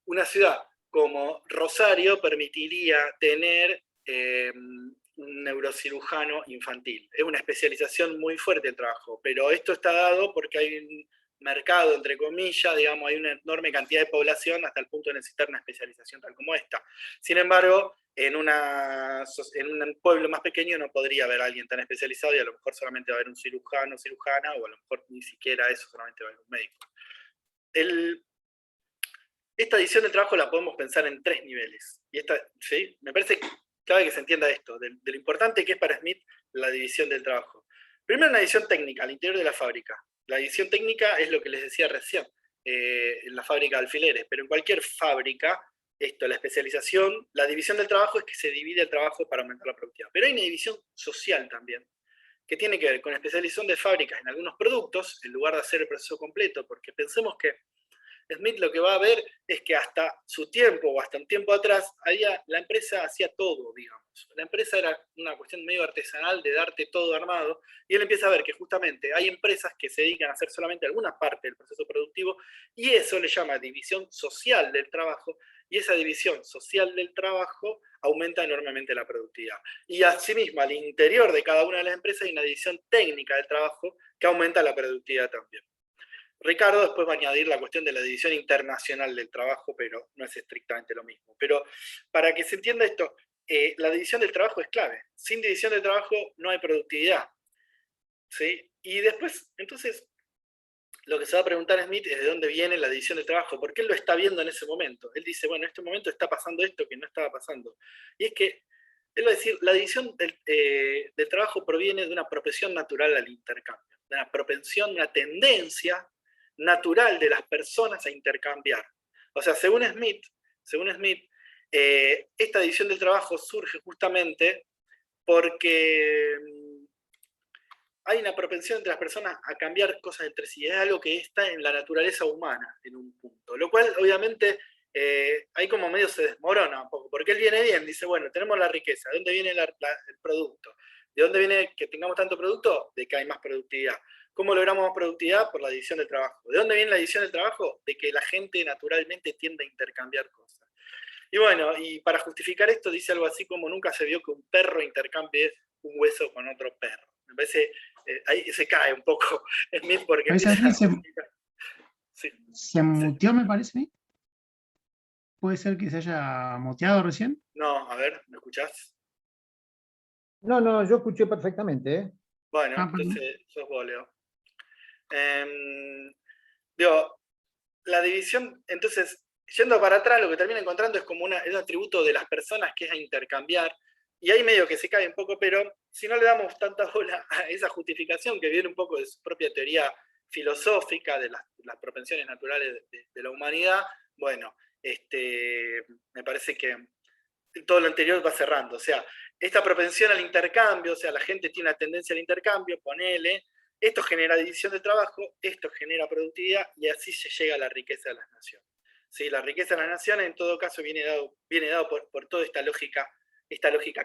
una ciudad como Rosario permitiría tener un neurocirujano infantil. Es una especialización muy fuerte el trabajo, pero esto está dado porque hay un mercado, entre comillas, digamos, hay una enorme cantidad de población hasta el punto de necesitar una especialización tal como esta. Sin embargo, en un pueblo más pequeño no podría haber alguien tan especializado y a lo mejor solamente va a haber un cirujano o cirujana, o a lo mejor ni siquiera eso, solamente va a haber un médico. Esta división del trabajo la podemos pensar en 3 niveles. Y ¿sí? Me parece clave que se entienda esto, de lo importante que es para Smith la división del trabajo. Primero, una división técnica, al interior de la fábrica. La división técnica es lo que les decía recién, en la fábrica de alfileres, pero en cualquier fábrica, la especialización, la división del trabajo es que se divide el trabajo para aumentar la productividad. Pero hay una división social también, que tiene que ver con la especialización de fábricas en algunos productos, en lugar de hacer el proceso completo, porque pensemos que Smith lo que va a ver es que hasta su tiempo, o hasta un tiempo atrás, la empresa hacía todo, digamos. La empresa era una cuestión medio artesanal de darte todo armado, y él empieza a ver que justamente hay empresas que se dedican a hacer solamente alguna parte del proceso productivo, y eso le llama división social del trabajo, y esa división social del trabajo aumenta enormemente la productividad. Y asimismo, al interior de cada una de las empresas hay una división técnica del trabajo que aumenta la productividad también. Ricardo después va a añadir la cuestión de la división internacional del trabajo, pero no es estrictamente lo mismo. Pero para que se entienda esto, la división del trabajo es clave. Sin división del trabajo no hay productividad. ¿Sí? Y después, entonces, lo que se va a preguntar Smith es de dónde viene la división del trabajo, porque él lo está viendo en ese momento. Él dice, bueno, en este momento está pasando esto que no estaba pasando. Y es que, él va a decir, la división del trabajo proviene de una propensión natural al intercambio, de una propensión, una tendencia natural de las personas a intercambiar. O sea, según Smith, esta división del trabajo surge justamente porque hay una propensión entre las personas a cambiar cosas entre sí. Es algo que está en la naturaleza humana en un punto. Lo cual, obviamente, ahí como medio se desmorona un poco, porque él viene bien, dice, bueno, tenemos la riqueza, ¿de dónde viene el producto? ¿De dónde viene que tengamos tanto producto? De que hay más productividad. ¿Cómo logramos más productividad? Por la división del trabajo. ¿De dónde viene la división del trabajo? De que la gente naturalmente tiende a intercambiar cosas. Y bueno, y para justificar esto dice algo así como nunca se vio que un perro intercambie un hueso con otro perro. Me parece, ahí se cae un poco Smith porque se muteó, me parece. ¿Puede ser que se haya muteado recién? No, a ver, ¿me escuchás? No, yo escuché perfectamente, ¿eh? Bueno, entonces sos vos, Leo. Digo, la división, entonces, yendo para atrás, lo que termina encontrando es como un atributo de las personas que es a intercambiar, y ahí medio que se cae un poco, pero si no le damos tanta bola a esa justificación que viene un poco de su propia teoría filosófica de las propensiones naturales de la humanidad, bueno, me parece que todo lo anterior va cerrando. O sea, esta propensión al intercambio, o sea, la gente tiene una tendencia al intercambio, ponele, esto genera división de trabajo, esto genera productividad, y así se llega a la riqueza de las naciones. ¿Sí? La riqueza de las naciones, en todo caso, viene dado por toda esta lógica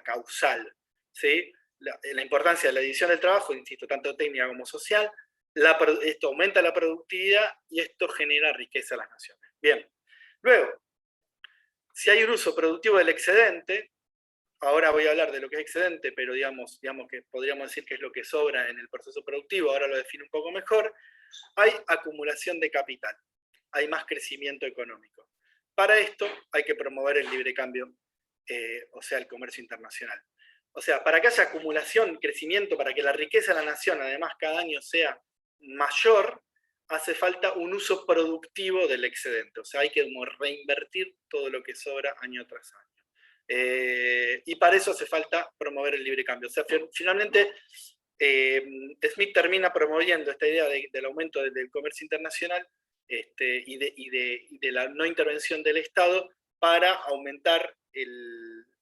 causal. ¿Sí? La importancia de la división del trabajo, insisto, tanto técnica como social, esto aumenta la productividad y esto genera riqueza a las naciones. Bien, luego, si hay un uso productivo del excedente, ahora voy a hablar de lo que es excedente, pero digamos que podríamos decir que es lo que sobra en el proceso productivo, ahora lo defino un poco mejor, hay acumulación de capital, hay más crecimiento económico. Para esto hay que promover el libre cambio, o sea, el comercio internacional. O sea, para que haya acumulación, crecimiento, para que la riqueza de la nación, además, cada año sea mayor, hace falta un uso productivo del excedente. O sea, hay que reinvertir todo lo que sobra año tras año. Y para eso hace falta promover el libre cambio. O sea, finalmente, Smith termina promoviendo esta idea del aumento del comercio internacional y de la no intervención del Estado para aumentar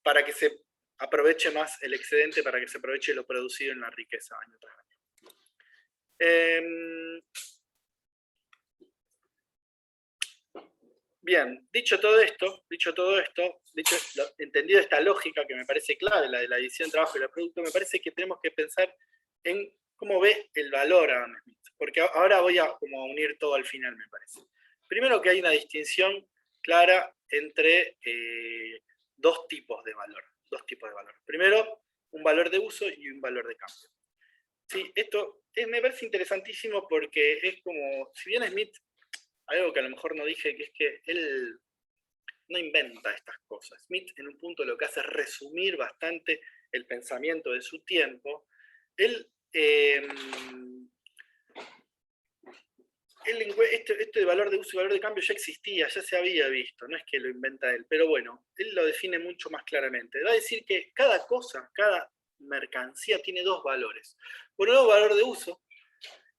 para que se aproveche más el excedente, para que se aproveche lo producido en la riqueza año tras año. Bien, dicho todo esto, entendido esta lógica que me parece clave, la de la división de trabajo y el producto, me parece que tenemos que pensar en cómo ve el valor Adam Smith, porque ahora voy a como unir todo al final, me parece. Primero, que hay una distinción clara entre dos tipos de valor. Primero, un valor de uso y un valor de cambio. Sí, esto me parece interesantísimo porque es como, si bien Smith, algo que a lo mejor no dije, que es que él no inventa estas cosas. Smith en un punto lo que hace es resumir bastante el pensamiento de su tiempo. Esto de valor de uso y valor de cambio ya existía, ya se había visto, no es que lo inventa él, pero bueno, él lo define mucho más claramente. Va a decir que cada cosa, cada mercancía tiene dos valores. Por un lado, valor de uso,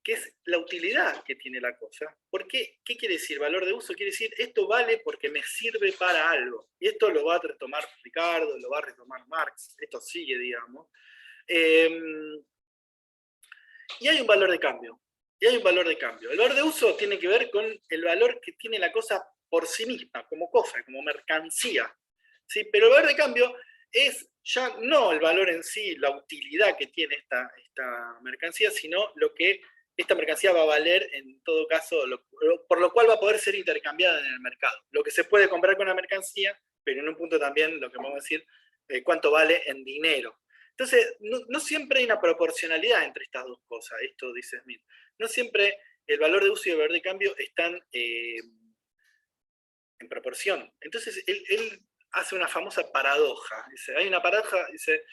que es la utilidad que tiene la cosa. ¿Por qué? ¿Qué quiere decir valor de uso? Quiere decir, esto vale porque me sirve para algo. Y esto lo va a retomar Ricardo, lo va a retomar Marx, esto sigue, digamos. Y hay un valor de cambio. El valor de uso tiene que ver con el valor que tiene la cosa por sí misma, como cosa, como mercancía. ¿Sí? Pero el valor de cambio es ya no el valor en sí, la utilidad que tiene esta mercancía, sino lo que esta mercancía va a valer en todo caso, por lo cual va a poder ser intercambiada en el mercado. Lo que se puede comprar con la mercancía, pero en un punto también lo que vamos a decir, cuánto vale en dinero. Entonces, no siempre hay una proporcionalidad entre estas dos cosas, esto dice Smith. No siempre el valor de uso y el valor de cambio están en proporción. Entonces, él hace una famosa paradoja. Dice, hay una paradoja, dice,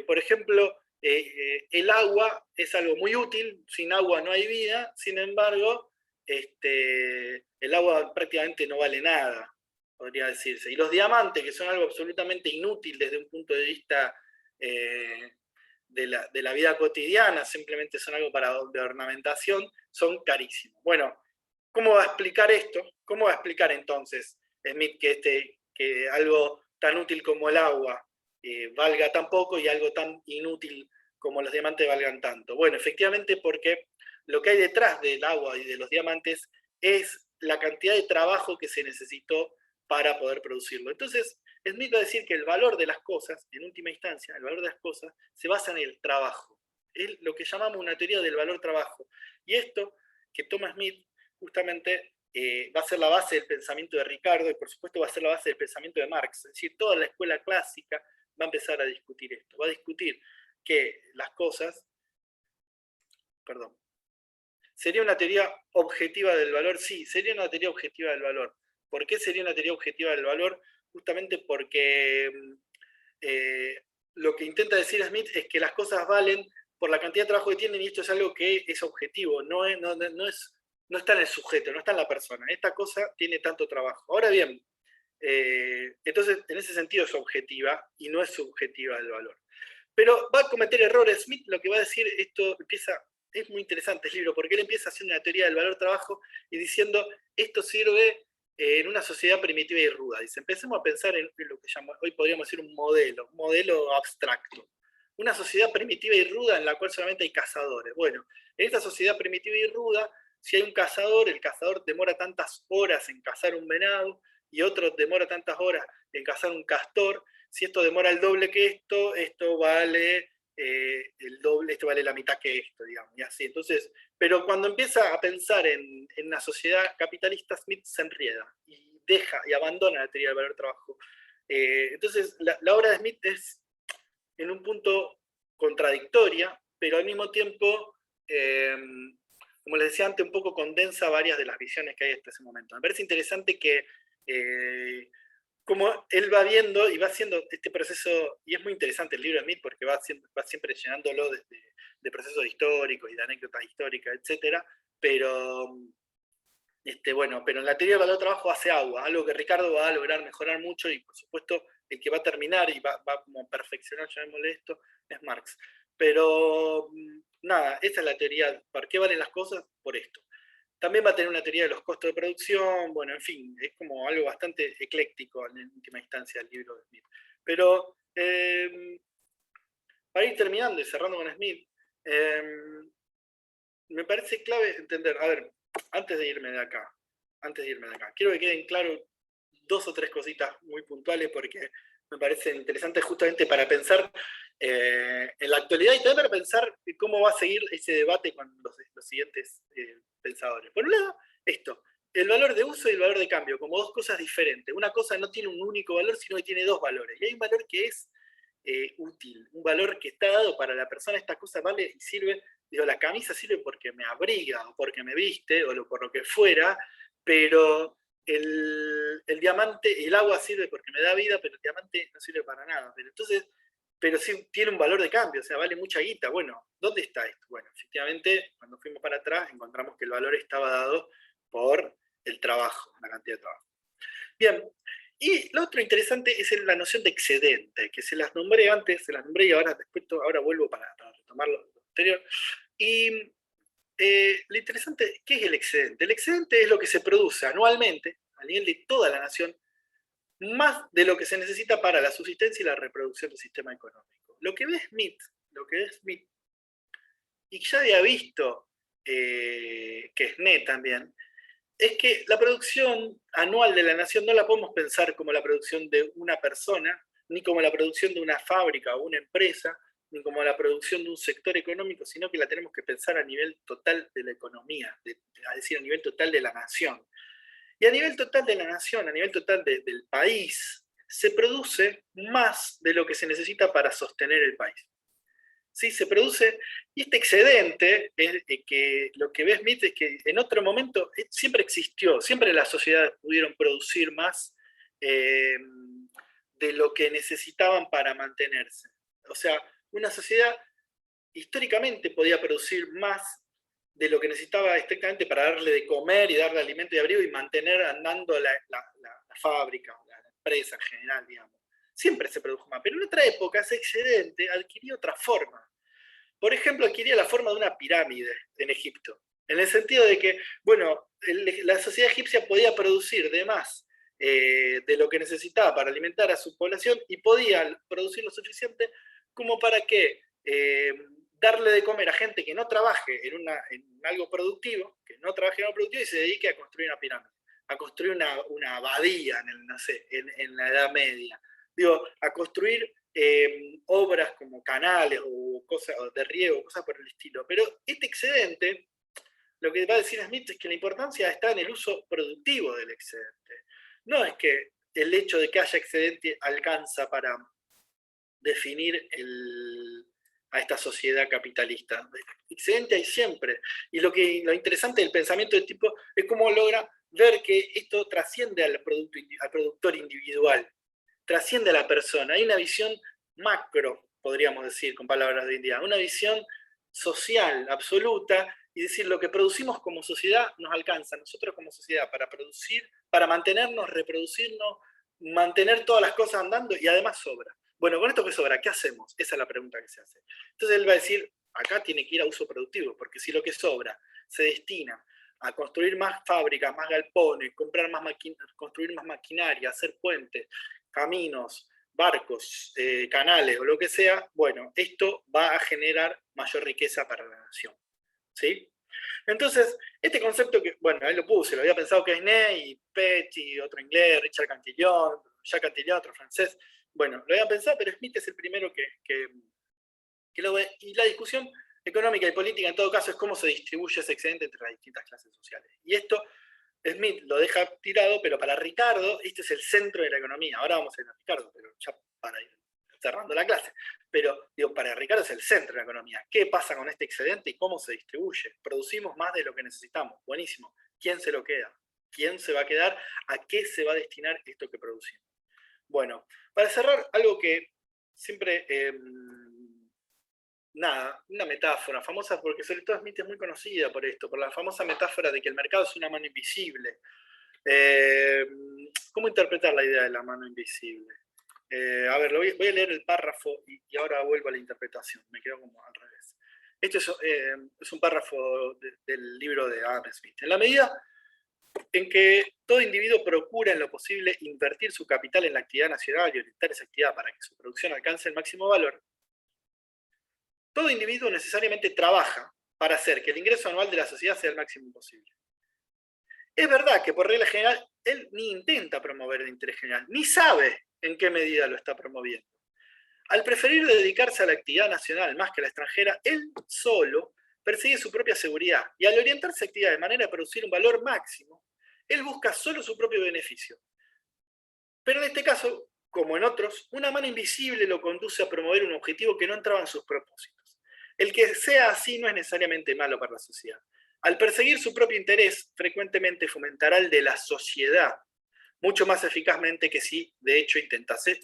por ejemplo, el agua es algo muy útil, sin agua no hay vida, sin embargo, el agua prácticamente no vale nada, podría decirse. Y los diamantes, que son algo absolutamente inútil desde un punto de vista de la vida cotidiana, simplemente son algo de ornamentación, son carísimos. Bueno, ¿cómo va a explicar esto? ¿Cómo va a explicar entonces Smith que algo tan útil como el agua valga tan poco y algo tan inútil como los diamantes valgan tanto? Bueno, efectivamente porque lo que hay detrás del agua y de los diamantes es la cantidad de trabajo que se necesitó para poder producirlo. Entonces, Smith va a decir que el valor de las cosas, en última instancia, el valor de las cosas se basa en el trabajo. Es lo que llamamos una teoría del valor trabajo. Y esto que toma Smith justamente va a ser la base del pensamiento de Ricardo y por supuesto va a ser la base del pensamiento de Marx. Es decir, toda la escuela clásica va a empezar a discutir esto. Va a discutir que las cosas, ¿sería una teoría objetiva del valor? Sí, sería una teoría objetiva del valor. ¿Por qué sería una teoría objetiva del valor? Justamente porque lo que intenta decir Smith es que las cosas valen por la cantidad de trabajo que tienen, y esto es algo que es objetivo, no es no está en el sujeto, no está en la persona. Esta cosa tiene tanto trabajo. Ahora bien, entonces en ese sentido es objetiva y no es subjetiva el valor. Pero va a cometer errores. Smith lo que va a decir, es muy interesante el libro, porque él empieza haciendo una teoría del valor-trabajo y diciendo, esto sirve en una sociedad primitiva y ruda. Dice, empecemos a pensar en lo que hoy podríamos decir un modelo abstracto. Una sociedad primitiva y ruda en la cual solamente hay cazadores. Bueno, en esta sociedad primitiva y ruda, si hay un cazador, el cazador demora tantas horas en cazar un venado y otro demora tantas horas en cazar un castor. Si esto demora el doble que esto vale el doble, esto vale la mitad que esto, digamos, y así. Entonces, pero cuando empieza a pensar en una sociedad capitalista, Smith se enrieda y deja y abandona la teoría del valor-trabajo. Entonces, la obra de Smith es en un punto contradictoria, pero al mismo tiempo, como les decía antes, un poco condensa varias de las visiones que hay hasta ese momento. Me parece interesante que como él va viendo y va haciendo este proceso, y es muy interesante el libro de Smith porque va siempre llenándolo de procesos históricos y de anécdotas históricas, etc. Pero en la teoría del valor trabajo hace agua, algo que Ricardo va a lograr mejorar mucho, y por supuesto el que va a terminar y va como a perfeccionar, llamémosle esto, es Marx. Pero nada, esa es la teoría. ¿Por qué valen las cosas? Por esto. También va a tener una teoría de los costos de producción, bueno, en fin, es como algo bastante ecléctico en última instancia el libro de Smith. Pero para ir terminando y cerrando con Smith, me parece clave entender, a ver, antes de irme de acá, quiero que queden claras 2 o 3 cositas muy puntuales porque me parece interesante justamente para pensar en la actualidad y también para pensar cómo va a seguir ese debate con los siguientes pensadores. Por un lado, el valor de uso y el valor de cambio, como 2 cosas diferentes. Una cosa no tiene un único valor, sino que tiene 2 valores. Y hay un valor que es útil, un valor que está dado para la persona. Esta cosa vale y sirve, digo, la camisa sirve porque me abriga, o porque me viste, o por lo que fuera, pero el diamante, el agua sirve porque me da vida, pero el diamante no sirve para nada. Pero sí tiene un valor de cambio, o sea, vale mucha guita. Bueno, ¿dónde está esto? Bueno, efectivamente, cuando fuimos para atrás, encontramos que el valor estaba dado por el trabajo, la cantidad de trabajo. Bien, y lo otro interesante es la noción de excedente, que se las nombré antes, y ahora vuelvo para retomar lo anterior. Y lo interesante, ¿qué es el excedente? El excedente es lo que se produce anualmente, a nivel de toda la nación, más de lo que se necesita para la subsistencia y la reproducción del sistema económico. Lo que ve Smith, y ya había visto Quesnay también, es que la producción anual de la nación no la podemos pensar como la producción de una persona, ni como la producción de una fábrica o una empresa, ni como la producción de un sector económico, sino que la tenemos que pensar a nivel total de la economía, es decir, a nivel total de la nación. Y a nivel total de la nación, a nivel total del país, se produce más de lo que se necesita para sostener el país. ¿Sí? Se produce, y este excedente, que lo que ve Smith es que en otro momento siempre existió, siempre las sociedades pudieron producir más de lo que necesitaban para mantenerse. O sea, una sociedad históricamente podía producir más de lo que necesitaba estrictamente para darle de comer y darle alimento y abrigo y mantener andando la fábrica, la empresa en general, digamos. Siempre se produjo más, pero en otra época ese excedente adquirió otra forma. Por ejemplo, adquiría la forma de una pirámide en Egipto, en el sentido de que, bueno, la sociedad egipcia podía producir de más de lo que necesitaba para alimentar a su población y podía producir lo suficiente como para que darle de comer a gente que no trabaje en algo productivo, y se dedique a construir una pirámide, a construir una abadía en la Edad Media. Digo, a construir obras como canales o cosas de riego, cosas por el estilo. Pero este excedente, lo que va a decir Smith es que la importancia está en el uso productivo del excedente. No es que el hecho de que haya excedente alcanza para definir a esta sociedad capitalista. Excedente hay siempre. Y lo interesante del pensamiento del tipo es cómo logra ver que esto trasciende al productor individual, trasciende a la persona. Hay una visión macro, podríamos decir con palabras de hoy en día, una visión social absoluta, y decir lo que producimos como sociedad nos alcanza, nosotros como sociedad, para producir, para mantenernos, reproducirnos, mantener todas las cosas andando y además sobra. Bueno, con esto que sobra, ¿qué hacemos? Esa es la pregunta que se hace. Entonces él va a decir, acá tiene que ir a uso productivo, porque si lo que sobra se destina a construir más fábricas, más galpones, construir más maquinaria, hacer puentes, caminos, barcos, canales o lo que sea, bueno, esto va a generar mayor riqueza para la nación. ¿Sí? Entonces, este concepto que, bueno, ahí lo puse, lo había pensado Keynes y Petty, otro inglés, Richard Cantillon, Jacques Cantillon, otro francés. Bueno, lo había pensado, pero Smith es el primero que lo ve. Y la discusión económica y política, en todo caso, es cómo se distribuye ese excedente entre las distintas clases sociales. Y esto, Smith lo deja tirado, pero para Ricardo, este es el centro de la economía. Ahora vamos a ir a Ricardo, pero ya para ir cerrando la clase. Pero, digo, para Ricardo es el centro de la economía. ¿Qué pasa con este excedente y cómo se distribuye? Producimos más de lo que necesitamos. Buenísimo. ¿Quién se lo queda? ¿Quién se va a quedar? ¿A qué se va a destinar esto que producimos? Bueno, para cerrar, algo que siempre... nada, una metáfora famosa, porque sobre todo Smith es muy conocida por esto, por la famosa metáfora de que el mercado es una mano invisible. ¿Cómo interpretar la idea de la mano invisible? A ver, voy a leer el párrafo y ahora vuelvo a la interpretación, me quedo como al revés. Este es un párrafo del libro de Adam Smith. En la medida en que todo individuo procura en lo posible invertir su capital en la actividad nacional y orientar esa actividad para que su producción alcance el máximo valor, todo individuo necesariamente trabaja para hacer que el ingreso anual de la sociedad sea el máximo posible. Es verdad que por regla general, él ni intenta promover el interés general, ni sabe en qué medida lo está promoviendo. Al preferir dedicarse a la actividad nacional más que a la extranjera, él solo persigue su propia seguridad y al orientarse a actividad de manera a producir un valor máximo, él busca solo su propio beneficio. Pero en este caso, como en otros, una mano invisible lo conduce a promover un objetivo que no entraba en sus propósitos. El que sea así no es necesariamente malo para la sociedad. Al perseguir su propio interés, frecuentemente fomentará el de la sociedad, mucho más eficazmente que si, de hecho, intentase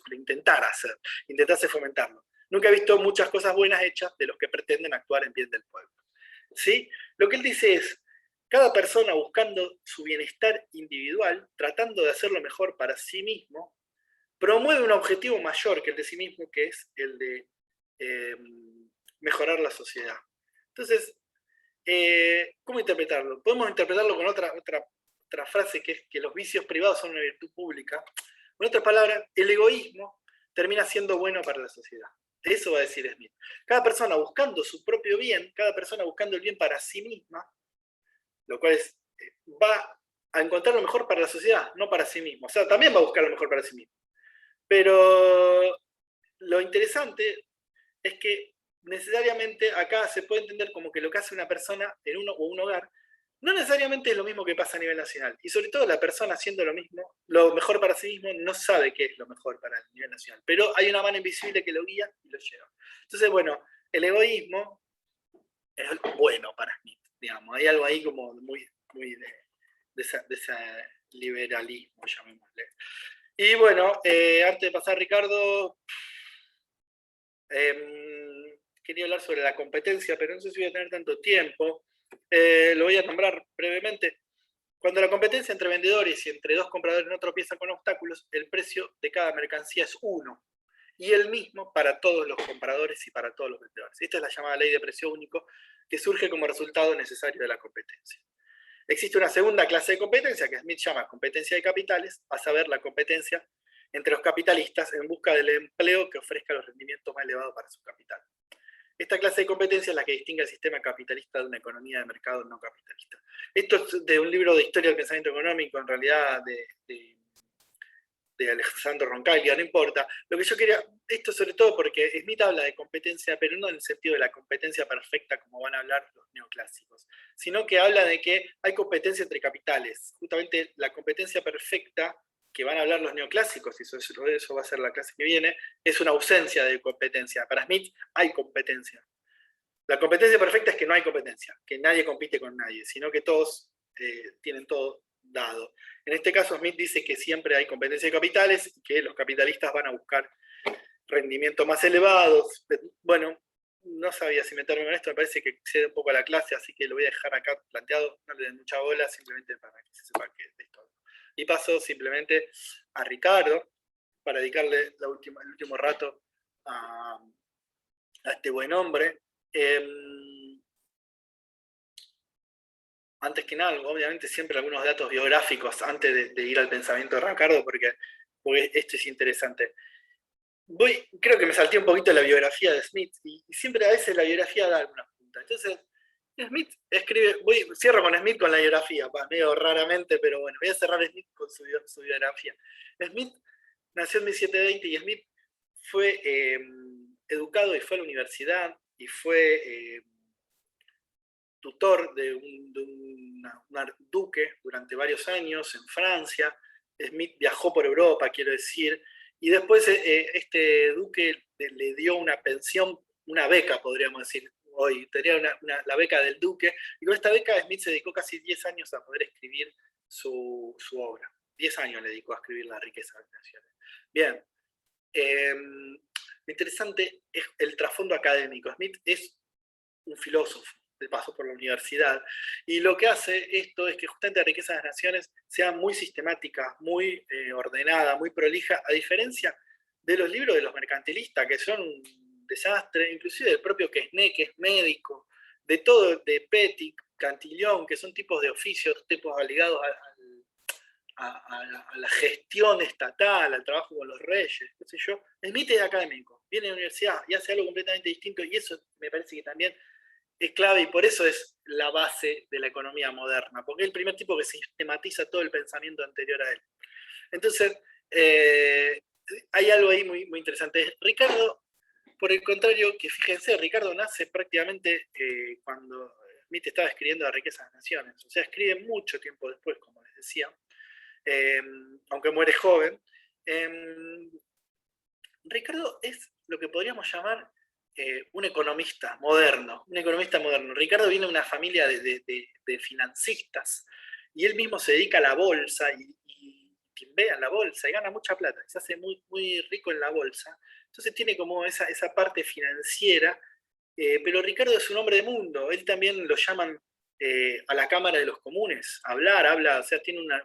fomentarlo. Nunca he visto muchas cosas buenas hechas de los que pretenden actuar en bien del pueblo. ¿Sí? Lo que él dice es, cada persona buscando su bienestar individual, tratando de hacer lo mejor para sí mismo, promueve un objetivo mayor que el de sí mismo, que es el de mejorar la sociedad. Entonces, ¿cómo interpretarlo? Podemos interpretarlo con otra frase, que es que los vicios privados son una virtud pública. En otras palabras, el egoísmo termina siendo bueno para la sociedad. Eso va a decir Smith. Cada persona buscando su propio bien, cada persona buscando el bien para sí misma, lo cual es, va a encontrar lo mejor para la sociedad, no para sí mismo. O sea, también va a buscar lo mejor para sí mismo. Pero lo interesante es que necesariamente acá se puede entender como que lo que hace una persona en un hogar no necesariamente es lo mismo que pasa a nivel nacional. Y sobre todo la persona haciendo lo mismo, lo mejor para sí mismo, no sabe qué es lo mejor para el nivel nacional. Pero hay una mano invisible que lo guía y lo lleva. Entonces, bueno, el egoísmo es algo bueno para Smith, digamos. Hay algo ahí como muy de ese liberalismo, llamémosle. Y bueno, antes de pasar, Ricardo, quería hablar sobre la competencia, pero no sé si voy a tener tanto tiempo. Lo voy a nombrar brevemente. Cuando la competencia entre vendedores y entre dos compradores no tropieza con obstáculos, el precio de cada mercancía es uno, y el mismo para todos los compradores y para todos los vendedores. Esta es la llamada ley de precio único, que surge como resultado necesario de la competencia. Existe una segunda clase de competencia que Smith llama competencia de capitales, a saber, la competencia entre los capitalistas en busca del empleo que ofrezca los rendimientos más elevados para su capital. Esta clase de competencia es la que distingue el sistema capitalista de una economía de mercado no capitalista. Esto es de un libro de historia del pensamiento económico, en realidad de Alejandro Roncaglia, no importa. Lo que yo quería, esto sobre todo porque Smith habla de competencia, pero no en el sentido de la competencia perfecta como van a hablar los neoclásicos, sino que habla de que hay competencia entre capitales. Justamente la competencia perfecta que van a hablar los neoclásicos, y eso va a ser la clase que viene, es una ausencia de competencia. Para Smith hay competencia. La competencia perfecta es que no hay competencia, que nadie compite con nadie, sino que todos tienen todo dado. En este caso, Smith dice que siempre hay competencia de capitales y que los capitalistas van a buscar rendimientos más elevados. Bueno, no sabía si meterme con esto, me parece que excede un poco a la clase, así que lo voy a dejar acá planteado, no le den mucha bola, simplemente para que se sepa que de esto. Y paso simplemente a Ricardo, para dedicarle el último rato a este buen hombre. Antes que nada, obviamente siempre algunos datos biográficos antes de ir al pensamiento de Ricardo, porque esto es interesante. Creo que me salté un poquito la biografía de Smith, y siempre a veces la biografía da algunas puntas. Entonces, Smith escribe, cierro con Smith con la biografía, medio raramente, pero bueno, voy a cerrar Smith con su biografía. Smith nació en 1720 y Smith fue educado y fue a la universidad y fue tutor de un duque durante varios años en Francia. Smith viajó por Europa, quiero decir, y después este duque le dio una pensión, una beca, podríamos decir hoy, tenía la beca del duque, y con esta beca Smith se dedicó casi 10 años a poder escribir su obra. 10 años le dedicó a escribir La riqueza de las naciones. Bien, lo interesante es el trasfondo académico. Smith es un filósofo, pasó por la universidad, y lo que hace esto es que justamente La riqueza de las naciones sea muy sistemática, muy ordenada, muy prolija, a diferencia de los libros de los mercantilistas, que son un desastre, inclusive del propio Quesnay, que es médico, de todo, de Petit, Cantillon, que son tipos de oficios, tipos ligados a la gestión estatal, al trabajo con los reyes, qué sé yo. Smith es académico, viene de la universidad y hace algo completamente distinto, y eso me parece que también es clave, y por eso es la base de la economía moderna, porque es el primer tipo que sistematiza todo el pensamiento anterior a él. Entonces, hay algo ahí muy, muy interesante. Ricardo, por el contrario, que fíjense, Ricardo nace prácticamente cuando Smith estaba escribiendo La riqueza de las naciones, o sea, escribe mucho tiempo después, como les decía, aunque muere joven. Ricardo es lo que podríamos llamar un economista moderno. Ricardo viene de una familia de financistas, y él mismo se dedica a la bolsa y timbea en la bolsa y gana mucha plata, se hace muy, muy rico en la bolsa. Entonces tiene como esa parte financiera, pero Ricardo es un hombre de mundo. Él también lo llaman a la Cámara de los Comunes, habla, o sea, tiene una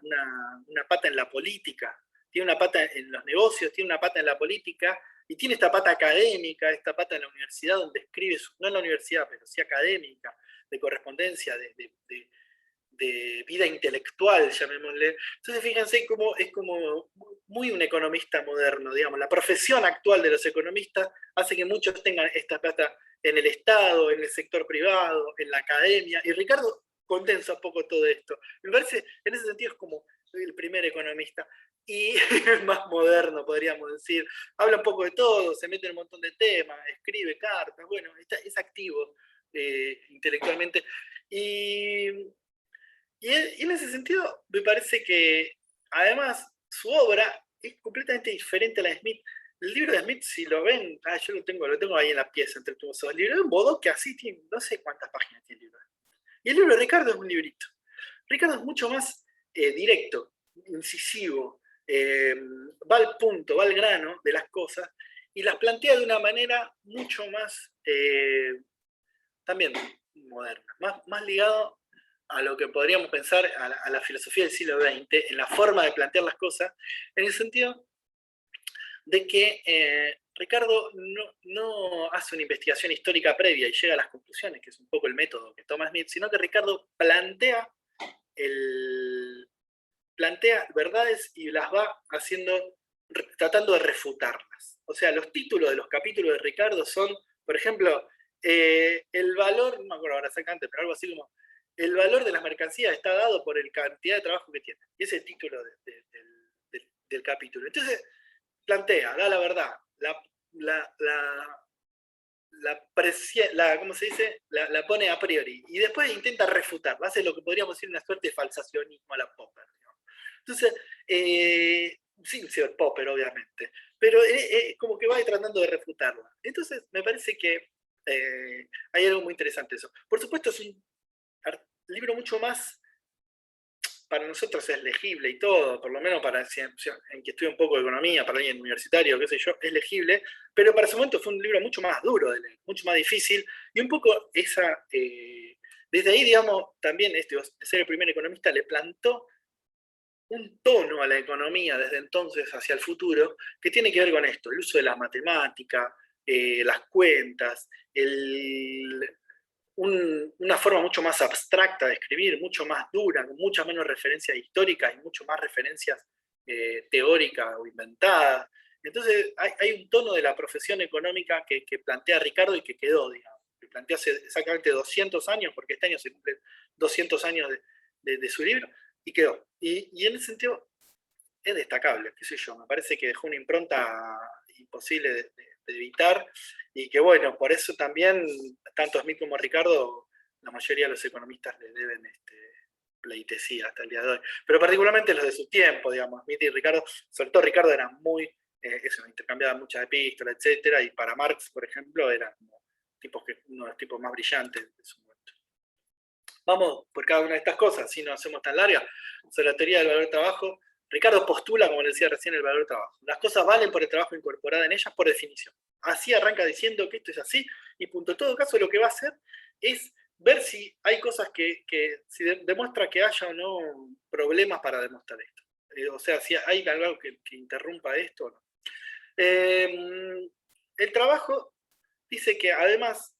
pata en la política, tiene una pata en los negocios, tiene una pata en la política, y tiene esta pata académica, esta pata en la universidad, donde escribe, no en la universidad, pero sí académica, de correspondencia, de vida intelectual, llamémosle. Entonces fíjense cómo es como muy un economista moderno, digamos. La profesión actual de los economistas hace que muchos tengan esta plata en el Estado, en el sector privado, en la academia, y Ricardo condensa un poco todo esto. Me parece, en ese sentido, es como el primer economista, y más moderno, podríamos decir. Habla un poco de todo, se mete en un montón de temas, escribe cartas, bueno, es activo intelectualmente. Y en ese sentido, me parece que, además, su obra es completamente diferente a la de Smith. El libro de Smith, si lo ven, yo lo tengo ahí en la pieza entre todos. El libro de Bodó, que así tiene, no sé cuántas páginas tiene el libro. Y el libro de Ricardo es un librito. Ricardo es mucho más directo, incisivo, va al punto, va al grano de las cosas, y las plantea de una manera mucho más, también moderna, más ligado a lo que podríamos pensar a la filosofía del siglo XX, en la forma de plantear las cosas, en el sentido de que Ricardo no hace una investigación histórica previa y llega a las conclusiones, que es un poco el método que toma Smith, sino que Ricardo plantea verdades y las va tratando de refutarlas. O sea, los títulos de los capítulos de Ricardo son, por ejemplo, el valor, no me acuerdo ahora exactamente, pero algo así como, el valor de las mercancías está dado por la cantidad de trabajo que tienen. Y ese es el título del capítulo. Entonces, da la verdad, ¿cómo se dice? La pone a priori, y después intenta refutar, hace lo que podríamos decir una suerte de falsacionismo a la Popper, digamos. Entonces, sin ser Popper, obviamente, pero como que va tratando de refutarla. Entonces, me parece que hay algo muy interesante eso. Por supuesto, es un libro mucho más para nosotros es legible y todo, por lo menos para en que estudia un poco de economía, para alguien universitario, qué sé yo, es legible, pero para ese momento fue un libro mucho más duro de leer, mucho más difícil, y un poco desde ahí, digamos, también de ser el primer economista le plantó un tono a la economía desde entonces hacia el futuro que tiene que ver con esto, el uso de la matemática, las cuentas, una forma mucho más abstracta de escribir, mucho más dura, con muchas menos referencias históricas y mucho más referencias teóricas o inventadas. Entonces hay un tono de la profesión económica que plantea Ricardo y que quedó, digamos, que planteó hace exactamente 200 años, porque este año se cumplen 200 años de su libro, y quedó. Y en ese sentido es destacable, qué sé yo, me parece que dejó una impronta imposible de evitar, y que bueno, por eso también, tanto Smith como Ricardo, la mayoría de los economistas le deben pleitesía hasta el día de hoy, pero particularmente los de su tiempo, digamos, Smith y Ricardo, sobre todo Ricardo era muy, intercambiaban muchas epístolas, etcétera, y para Marx, por ejemplo, era como uno de los tipos más brillantes de su momento. Vamos por cada una de estas cosas, si no hacemos tan larga, sobre la teoría del valor del trabajo. Ricardo postula, como le decía recién, el valor del trabajo. Las cosas valen por el trabajo incorporado en ellas por definición. Así arranca diciendo que esto es así, y punto. En todo caso, lo que va a hacer es ver si hay cosas si demuestra que haya o no problemas para demostrar esto. O sea, si hay algo que interrumpa esto o no. El trabajo dice que además,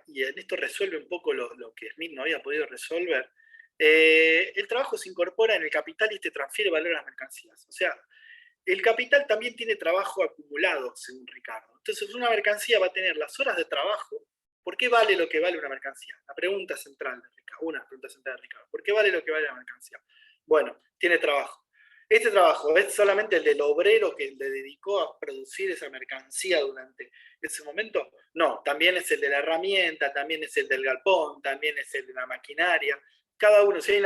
y en esto resuelve un poco lo que Smith no había podido resolver, el trabajo se incorpora en el capital y transfiere valor a las mercancías. O sea, el capital también tiene trabajo acumulado, según Ricardo. Entonces, una mercancía va a tener las horas de trabajo. ¿Por qué vale lo que vale una mercancía? La pregunta central de Ricardo, una pregunta central de Ricardo. ¿Por qué vale lo que vale la mercancía? Bueno, tiene trabajo. Este trabajo es solamente el del obrero que le dedicó a producir esa mercancía durante ese momento. No, también es el de la herramienta, también es el del galpón, también es el de la maquinaria. Cada uno, si hay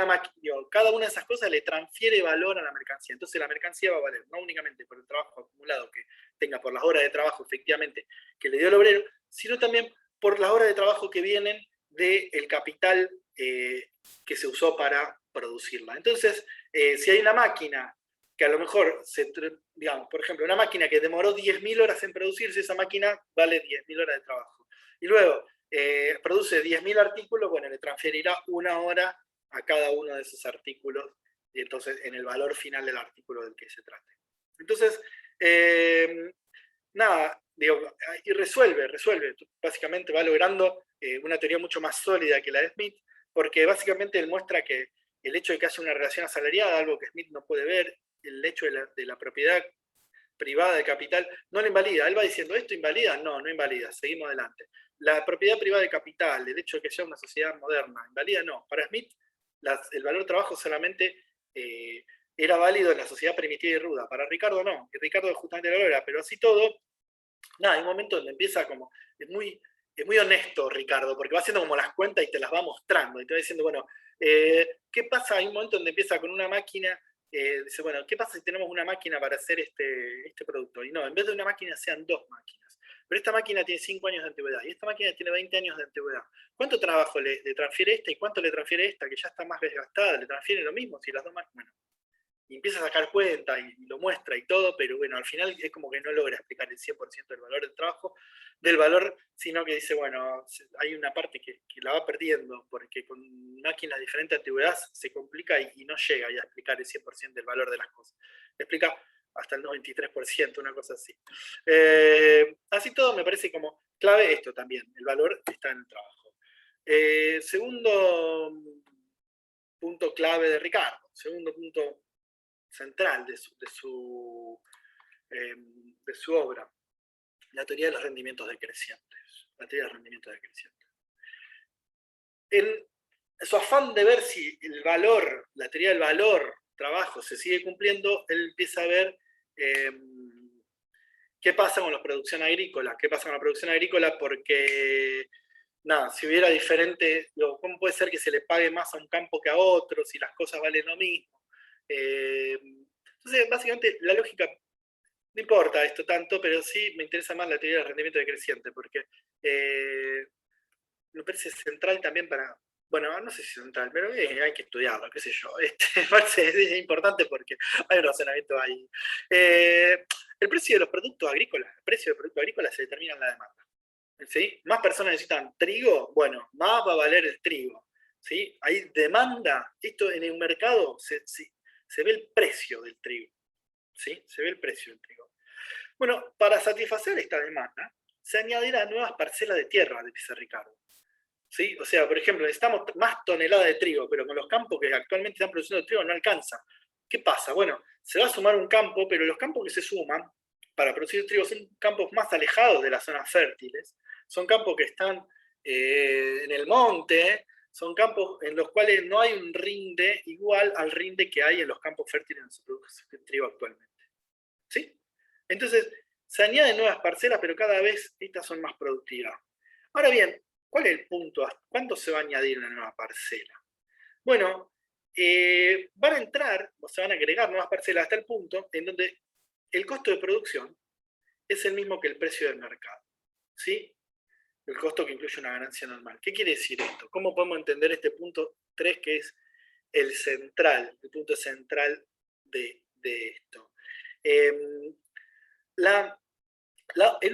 cada una de esas cosas le transfiere valor a la mercancía. Entonces la mercancía va a valer no únicamente por el trabajo acumulado que tenga, por las horas de trabajo efectivamente que le dio el obrero, sino también por las horas de trabajo que vienen del capital que se usó para producirla. Entonces, si hay una máquina que a lo mejor, digamos, por ejemplo, una máquina que demoró 10.000 horas en producirse, esa máquina vale 10.000 horas de trabajo. Y luego produce 10.000 artículos, bueno, le transferirá una hora a cada uno de esos artículos, y entonces en el valor final del artículo del que se trate. Entonces, nada, digo, y resuelve, básicamente va logrando una teoría mucho más sólida que la de Smith, porque básicamente él muestra que el hecho de que haya una relación asalariada, algo que Smith no puede ver, el hecho de la propiedad privada de capital, no lo invalida. Él va diciendo, ¿esto invalida? No, no invalida, seguimos adelante. La propiedad privada de capital, el hecho de que sea una sociedad moderna, ¿invalida? No. Para Smith, el valor trabajo solamente era válido en la sociedad primitiva y ruda. Para Ricardo no, que Ricardo justamente lo logra, pero así todo, nada, hay un momento donde empieza como, es muy honesto Ricardo, porque va haciendo como las cuentas y te las va mostrando, y te va diciendo, bueno, ¿qué pasa? Hay un momento donde empieza con una máquina, dice, bueno, ¿qué pasa si tenemos una máquina para hacer este producto? Y no, en vez de una máquina sean dos máquinas. Pero esta máquina tiene 5 años de antigüedad y esta máquina tiene 20 años de antigüedad. ¿Cuánto trabajo le transfiere esta y cuánto le transfiere esta que ya está más desgastada? ¿Le transfiere lo mismo si las dos máquinas? Bueno, y empieza a sacar cuenta y lo muestra y todo, pero bueno, al final es como que no logra explicar el 100% del valor del trabajo, del valor, sino que dice, bueno, hay una parte que la va perdiendo, porque con máquinas de diferente antigüedad se complica y no llega a explicar el 100% del valor de las cosas. Explica hasta el 93%, una cosa así. Así todo me parece como clave esto también, el valor está en el trabajo. Segundo punto clave de Ricardo, segundo punto central de su obra, la teoría de los rendimientos decrecientes. La teoría de los rendimientos decrecientes. En su afán de ver si el valor, la teoría del valor trabajo se sigue cumpliendo, él empieza a ver qué pasa con la producción agrícola. ¿Qué pasa con la producción agrícola? Porque, nada, si hubiera diferente, ¿cómo puede ser que se le pague más a un campo que a otro si las cosas valen lo mismo? Entonces, básicamente, la lógica, no importa esto tanto, pero sí me interesa más la teoría del rendimiento decreciente, porque me parece central también para bueno, no sé si central, pero hay que estudiarlo, qué sé yo. Me parece es importante porque hay un razonamiento ahí. El precio de los productos agrícolas, el precio del producto agrícola se determina en la demanda. ¿Sí? Más personas necesitan trigo, bueno, más va a valer el trigo. ¿Sí? Hay demanda, esto en el mercado se ve el precio del trigo. ¿Sí? Se ve el precio del trigo. Bueno, para satisfacer esta demanda, se añadirán nuevas parcelas de tierra, dice Ricardo. ¿Sí? O sea, por ejemplo, necesitamos más toneladas de trigo, pero con los campos que actualmente están produciendo trigo no alcanza. ¿Qué pasa? Bueno, se va a sumar un campo, pero los campos que se suman para producir trigo son campos más alejados de las zonas fértiles, son campos que están en el monte, son campos en los cuales no hay un rinde igual al rinde que hay en los campos fértiles donde se produce trigo actualmente. ¿Sí? Entonces, se añaden nuevas parcelas, pero cada vez estas son más productivas. Ahora bien, ¿cuál es el punto? ¿Cuánto se va a añadir una nueva parcela? Bueno, van a entrar, o se van a agregar nuevas parcelas hasta el punto en donde el costo de producción es el mismo que el precio del mercado. ¿Sí? El costo que incluye una ganancia normal. ¿Qué quiere decir esto? ¿Cómo podemos entender este punto 3 que es el punto central de esto? El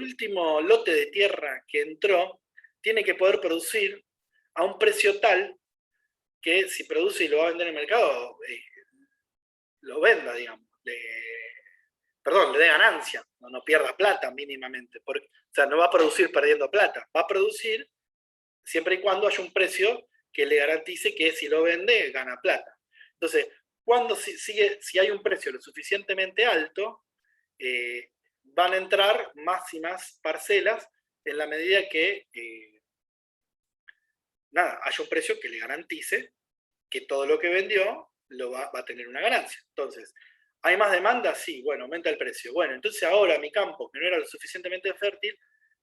último lote de tierra que entró tiene que poder producir a un precio tal que si produce y lo va a vender en el mercado, lo venda, digamos. Le dé ganancia, no pierda plata mínimamente. O sea, no va a producir perdiendo plata, va a producir siempre y cuando haya un precio que le garantice que si lo vende, gana plata. Entonces, si hay un precio lo suficientemente alto, van a entrar más y más parcelas en la medida que haya un precio que le garantice que todo lo que vendió va a tener una ganancia. Entonces, ¿hay más demanda? Sí, bueno, aumenta el precio. Bueno, entonces ahora mi campo, que no era lo suficientemente fértil,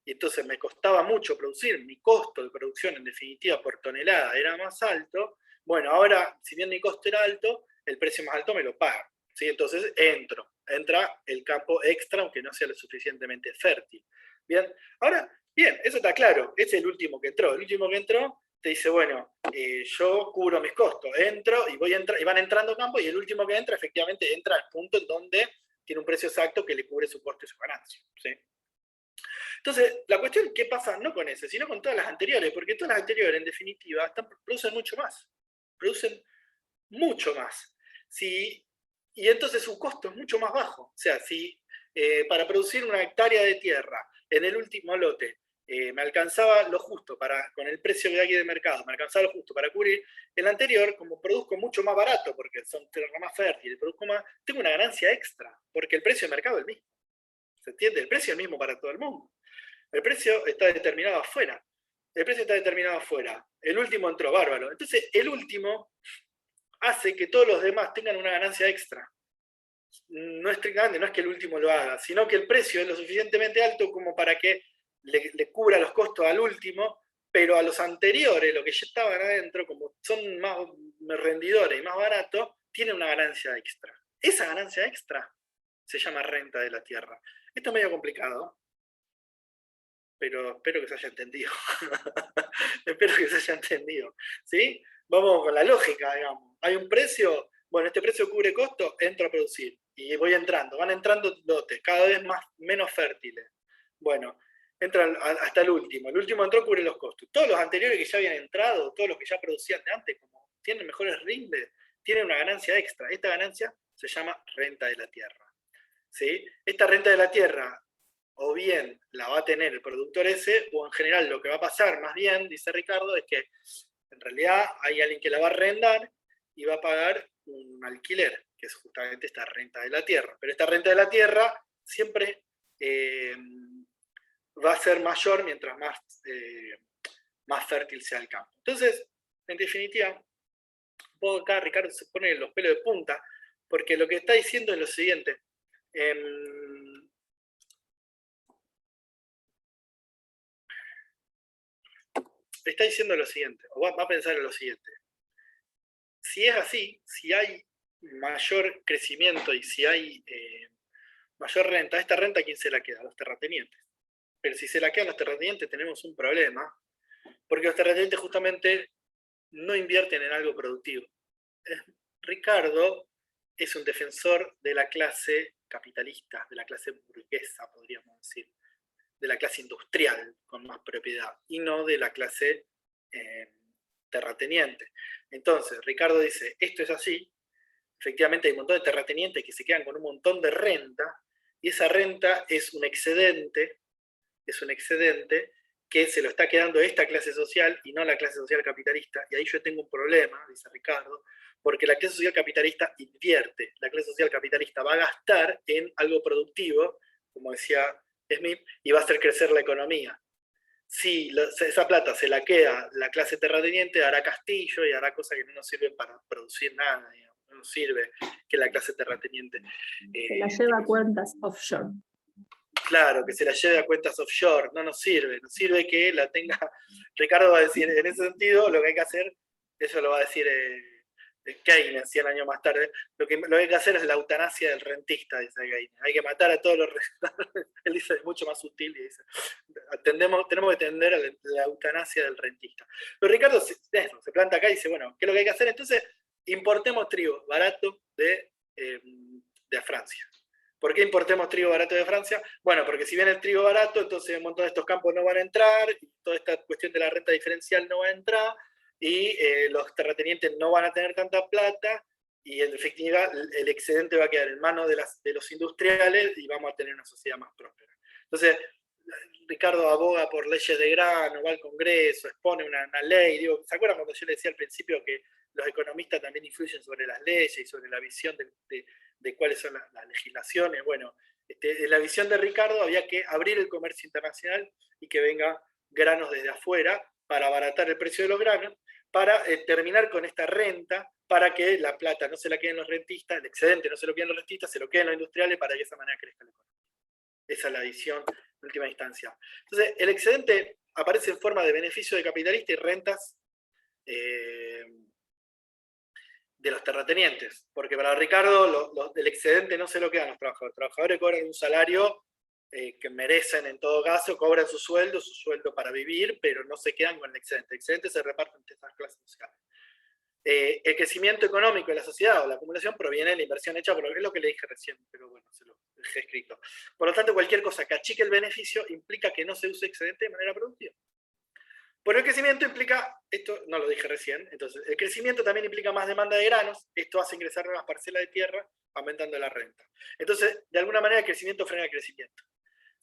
y entonces me costaba mucho producir, mi costo de producción en definitiva por tonelada era más alto, bueno, ahora, si bien mi costo era alto, el precio más alto me lo paga. ¿Sí? Entonces entra el campo extra, aunque no sea lo suficientemente fértil. Bien, ahora, bien, eso está claro, es el último que entró. El último que entró te dice, bueno, yo cubro mis costos, entro y van entrando campos, y el último que entra, efectivamente, entra al punto en donde tiene un precio exacto que le cubre su costo y su ganancia. ¿Sí? Entonces, la cuestión es qué pasa no con ese, sino con todas las anteriores, porque todas las anteriores, en definitiva, producen mucho más. Producen mucho más. Y entonces su costo es mucho más bajo. O sea, si para producir una hectárea de tierra en el último lote me alcanzaba lo justo con el precio que hay aquí de mercado, me alcanzaba lo justo para cubrir, el anterior, como produzco mucho más barato, porque son tierras más fértiles, produzco más, tengo una ganancia extra, porque el precio de mercado es el mismo. ¿Se entiende? El precio es el mismo para todo el mundo. El precio está determinado afuera. El último entró, bárbaro. Entonces, el último hace que todos los demás tengan una ganancia extra. No es estrictamente, no es que el último lo haga, sino que el precio es lo suficientemente alto como para que le cubra los costos al último, pero a los anteriores, los que ya estaban adentro, como son más rendidores y más baratos, tienen una ganancia extra. Esa ganancia extra se llama renta de la tierra. Esto es medio complicado, pero espero que se haya entendido. Espero que se haya entendido. ¿Sí? Vamos con la lógica, digamos. Hay un precio, bueno, este precio cubre costo, entro a producir. Y voy entrando, van entrando lotes, cada vez menos fértiles. Bueno, entran hasta el último. El último entró, cubre los costos. Todos los anteriores que ya habían entrado, todos los que ya producían de antes, como tienen mejores rindes, tienen una ganancia extra. Esta ganancia se llama renta de la tierra. ¿Sí? Esta renta de la tierra, o bien la va a tener el productor ese, o en general lo que va a pasar más bien, dice Ricardo, es que en realidad hay alguien que la va a arrendar y va a pagar un alquiler, que es justamente esta renta de la tierra. Pero esta renta de la tierra siempre va a ser mayor mientras más fértil sea el campo. Entonces, en definitiva, un poco acá Ricardo se pone los pelos de punta, porque lo que está diciendo es lo siguiente. Está diciendo lo siguiente, o va a pensar en lo siguiente. Si es así, si hay mayor crecimiento y si hay mayor renta, ¿esta renta a quién se la queda? A los terratenientes. Pero si se la quedan los terratenientes tenemos un problema, porque los terratenientes justamente no invierten en algo productivo. Ricardo es un defensor de la clase capitalista, de la clase burguesa, podríamos decir, de la clase industrial con más propiedad, y no de la clase terrateniente. Entonces, Ricardo dice, esto es así, efectivamente hay un montón de terratenientes que se quedan con un montón de renta, y esa renta es un excedente que se lo está quedando esta clase social y no la clase social capitalista, y ahí yo tengo un problema, dice Ricardo, porque la clase social capitalista invierte, la clase social capitalista va a gastar en algo productivo, como decía Smith, y va a hacer crecer la economía. Si esa plata se la queda la clase terrateniente, hará castillo y hará cosas que no nos sirven para producir nada, digamos. No nos sirve que la clase terrateniente... Se la lleva a cuentas offshore. Claro, que se la lleve a cuentas offshore, no nos sirve que la tenga... Ricardo va a decir, en ese sentido, lo que hay que hacer, eso lo va a decir Keynes 100 años más tarde, lo que hay que hacer es la eutanasia del rentista, dice Keynes. Hay que matar a todos los rentistas. Él dice, es mucho más sutil, y dice, tenemos que tender a la eutanasia del rentista. Pero Ricardo se planta acá y dice, bueno, ¿qué es lo que hay que hacer? Entonces, importemos trigo barato de Francia. ¿Por qué importemos trigo barato de Francia? Bueno, porque si viene el trigo barato, entonces un montón de estos campos no van a entrar, y toda esta cuestión de la renta diferencial no va a entrar, y los terratenientes no van a tener tanta plata, y en definitiva el excedente va a quedar en manos de los industriales y vamos a tener una sociedad más próspera. Entonces, Ricardo aboga por leyes de grano, va al Congreso, expone una ley. Digo, ¿se acuerdan cuando yo le decía al principio que los economistas también influyen sobre las leyes y sobre la visión de cuáles son las legislaciones? Bueno, en la visión de Ricardo había que abrir el comercio internacional y que venga granos desde afuera para abaratar el precio de los granos, para terminar con esta renta, para que la plata no se la queden los rentistas, el excedente no se lo queden los rentistas, se lo queden los industriales, para que de esa manera crezca la economía. Esa es la visión en última instancia. Entonces, el excedente aparece en forma de beneficio de capitalista y rentas de los terratenientes, porque para Ricardo el excedente no se lo quedan los trabajadores cobran un salario que merecen en todo caso, cobran su sueldo para vivir, pero no se quedan con el excedente se reparte entre estas clases sociales. El crecimiento económico de la sociedad o la acumulación proviene de la inversión hecha, por es lo que le dije recién, pero bueno, se lo dejé escrito. Por lo tanto, cualquier cosa que achique el beneficio implica que no se use excedente de manera productiva. Por el crecimiento implica, esto no lo dije recién, entonces el crecimiento también implica más demanda de granos, esto hace ingresar nuevas parcelas de tierra, aumentando la renta. Entonces, de alguna manera el crecimiento frena el crecimiento.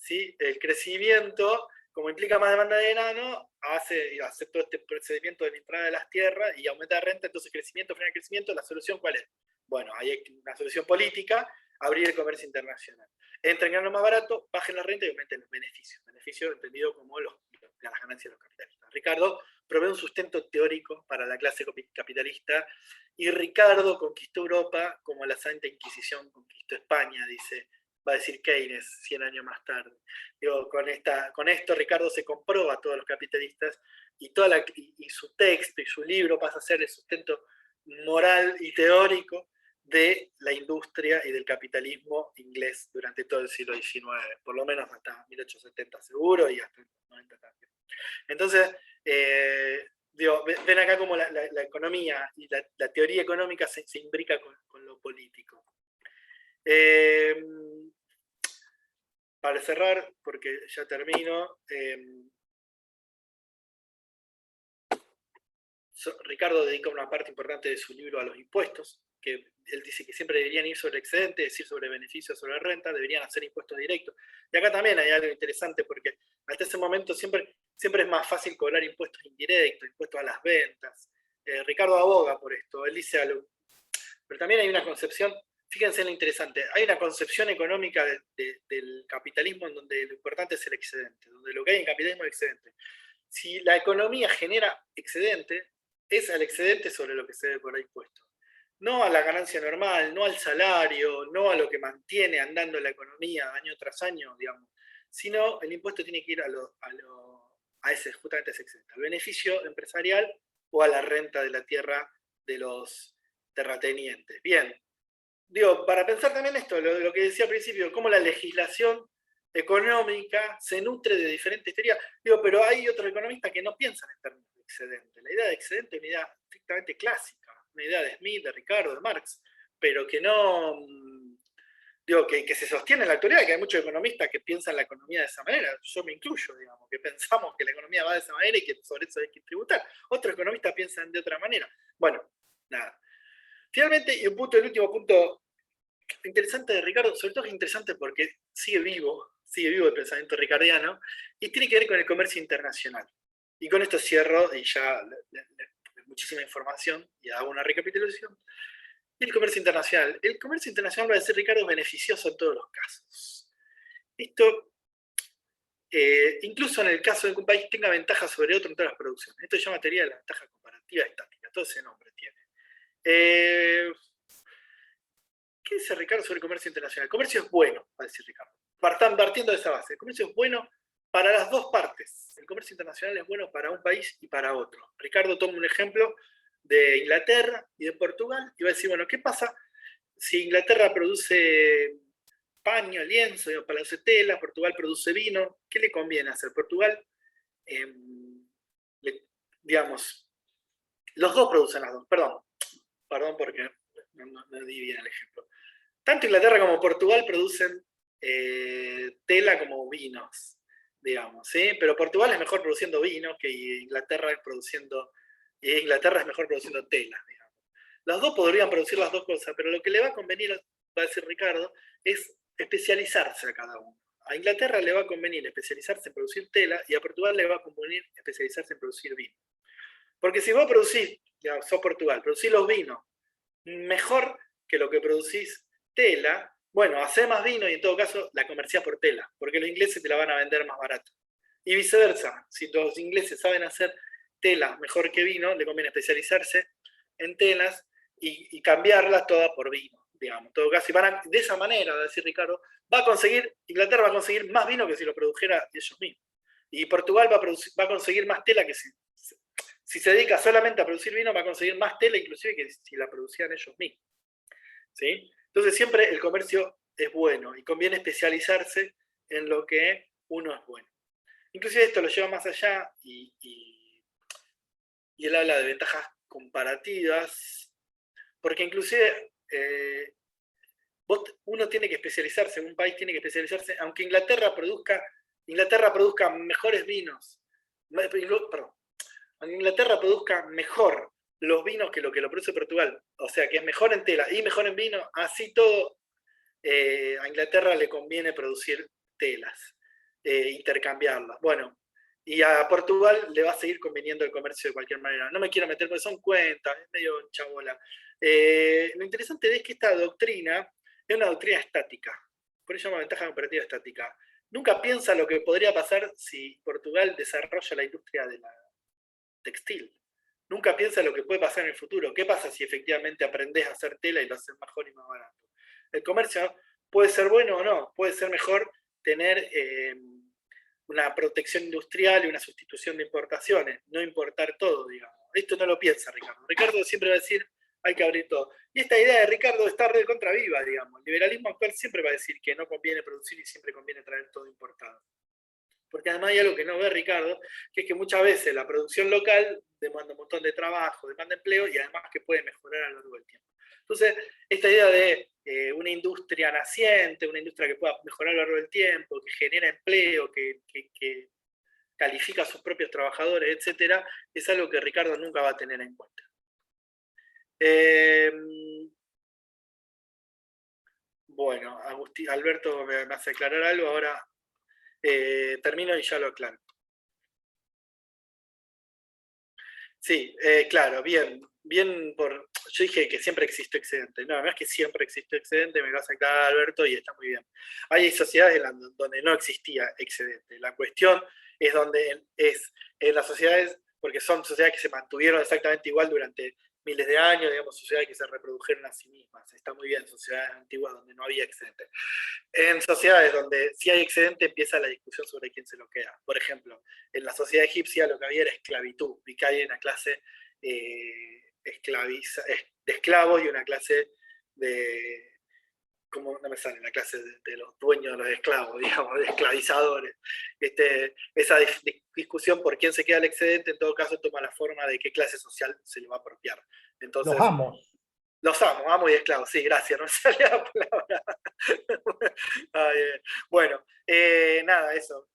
¿Sí? El crecimiento, como implica más demanda de grano, hace todo este procedimiento de la entrada de las tierras y aumenta la renta, entonces crecimiento frena el crecimiento. ¿La solución cuál es? Bueno, hay una solución política, abrir el comercio internacional. Entren granos más barato, bajen la renta y aumenten los beneficios. Beneficios entendido como las ganancias de los capitalistas. Ricardo provee un sustento teórico para la clase capitalista, y Ricardo conquistó Europa como la Santa Inquisición conquistó España, va a decir Keynes 100 años más tarde. Digo, con esto Ricardo se compró a todos los capitalistas, y su texto y su libro pasa a ser el sustento moral y teórico de la industria y del capitalismo inglés durante todo el siglo XIX, por lo menos hasta 1870 seguro, y hasta el 90 también. Entonces, ven acá como la economía y la teoría económica se imbrica con lo político. Para cerrar, porque ya termino, Ricardo dedica una parte importante de su libro a los impuestos, que él dice que siempre deberían ir sobre excedente, es decir, sobre beneficios, sobre renta, deberían hacer impuestos directos. Y acá también hay algo interesante, porque hasta ese momento siempre es más fácil cobrar impuestos indirectos, impuestos a las ventas. Ricardo aboga por esto, él dice algo. Pero también hay una concepción, fíjense en lo interesante, hay una concepción económica del capitalismo en donde lo importante es el excedente, donde lo que hay en capitalismo es el excedente. Si la economía genera excedente, es al excedente sobre lo que se debe cobrar impuestos. No a la ganancia normal, no al salario, no a lo que mantiene andando la economía año tras año, digamos, sino el impuesto tiene que ir justamente a ese excedente, al beneficio empresarial o a la renta de la tierra de los terratenientes. Bien, para pensar también esto, lo que decía al principio, cómo la legislación económica se nutre de diferentes teorías, pero hay otros economistas que no piensan en términos de excedente. La idea de excedente es una idea estrictamente clásica, una idea de Smith, de Ricardo, de Marx, pero que no, digo, que se sostiene en la actualidad, que hay muchos economistas que piensan la economía de esa manera, yo me incluyo, digamos, que pensamos que la economía va de esa manera y que sobre eso hay que tributar. Otros economistas piensan de otra manera. Bueno, nada. Finalmente, y el último punto interesante de Ricardo, sobre todo es interesante porque sigue vivo el pensamiento ricardiano, y tiene que ver con el comercio internacional. Y con esto cierro, y ya muchísima información, y hago una recapitulación. El comercio internacional. El comercio internacional, va a decir Ricardo, es beneficioso en todos los casos. Esto, incluso en el caso de que un país tenga ventaja sobre otro en todas las producciones. Esto se llama teoría de la ventaja comparativa estática, todo ese nombre tiene. ¿Qué dice Ricardo sobre el comercio internacional? El comercio es bueno, va a decir Ricardo. Partiendo de esa base, el comercio es bueno para las dos partes. El comercio internacional es bueno para un país y para otro. Ricardo toma un ejemplo de Inglaterra y de Portugal y va a decir, bueno, ¿qué pasa si Inglaterra produce paño, lienzo, produce tela, Portugal produce vino? ¿Qué le conviene hacer? Portugal, digamos, los dos producen las dos, perdón porque no di bien el ejemplo. Tanto Inglaterra como Portugal producen tela como vinos, digamos, ¿sí? Pero Portugal es mejor produciendo vino que Inglaterra es mejor produciendo tela, digamos. Los dos podrían producir las dos cosas, pero lo que le va a convenir, va a decir Ricardo, es especializarse a cada uno. A Inglaterra le va a convenir especializarse en producir tela y a Portugal le va a convenir especializarse en producir vino. Porque si vos producís, ya sos Portugal, producís los vinos mejor que lo que producís tela, bueno, hacé más vino y en todo caso la comerciás por tela, porque los ingleses te la van a vender más barato. Y viceversa, si los ingleses saben hacer tela mejor que vino, le conviene especializarse en telas y cambiarlas todas por vino, digamos. En todo caso, y de esa manera, va a decir Ricardo, Inglaterra va a conseguir más vino que si lo produjera ellos mismos. Y Portugal va a conseguir más tela que si se dedica solamente a producir vino, va a conseguir más tela inclusive que si la producían ellos mismos. ¿Sí? Entonces siempre el comercio es bueno y conviene especializarse en lo que uno es bueno. Inclusive esto lo lleva más allá y él habla de ventajas comparativas, porque inclusive uno tiene que especializarse, un país tiene que especializarse, aunque Inglaterra produzca mejores vinos, perdón, aunque Inglaterra produzca mejor los vinos que lo produce Portugal, o sea que es mejor en tela y mejor en vino, así todo a Inglaterra le conviene producir telas, intercambiarlas. Bueno, y a Portugal le va a seguir conveniendo el comercio de cualquier manera. No me quiero meter porque son cuentas, es medio chabola. Lo interesante es que esta doctrina es una doctrina estática, por eso se llama ventaja comparativa estática. Nunca piensa lo que podría pasar si Portugal desarrolla la industria de la textil. Nunca piensa lo que puede pasar en el futuro. ¿Qué pasa si efectivamente aprendés a hacer tela y lo haces mejor y más barato? El comercio puede ser bueno o no, puede ser mejor tener una protección industrial y una sustitución de importaciones, no importar todo, digamos. Esto no lo piensa Ricardo. Ricardo siempre va a decir, hay que abrir todo. Y esta idea de Ricardo está de contra viva, digamos. El liberalismo actual siempre va a decir que no conviene producir y siempre conviene traer todo importado. Porque además hay algo que no ve Ricardo, que es que muchas veces la producción local demanda un montón de trabajo, demanda empleo y además que puede mejorar a lo largo del tiempo. Entonces, esta idea de una industria naciente, una industria que pueda mejorar a lo largo del tiempo, que genera empleo, que califica a sus propios trabajadores, etc., es algo que Ricardo nunca va a tener en cuenta. Bueno, Alberto me hace aclarar algo, ahora termino y ya lo aclaro. Sí, claro, bien yo dije que siempre existe excedente. No es que siempre existe excedente, me lo hace aclarar Alberto y está muy bien. Hay sociedades donde no existía excedente. La cuestión es en las sociedades, porque son sociedades que se mantuvieron exactamente igual durante miles de años, digamos, sociedades que se reprodujeron a sí mismas. Está muy bien, sociedades antiguas donde no había excedente. En sociedades donde sí hay excedente empieza la discusión sobre quién se lo queda. Por ejemplo, en la sociedad egipcia lo que había era esclavitud, y que hay una clase de esclavos y una clase de como no me sale la clase de los dueños de los esclavos, digamos, de esclavizadores. Esa discusión por quién se queda el excedente, en todo caso, toma la forma de qué clase social se le va a apropiar. Entonces, Los amos. los amos y esclavos, sí, gracias, no me salía la palabra. Bueno, nada, eso.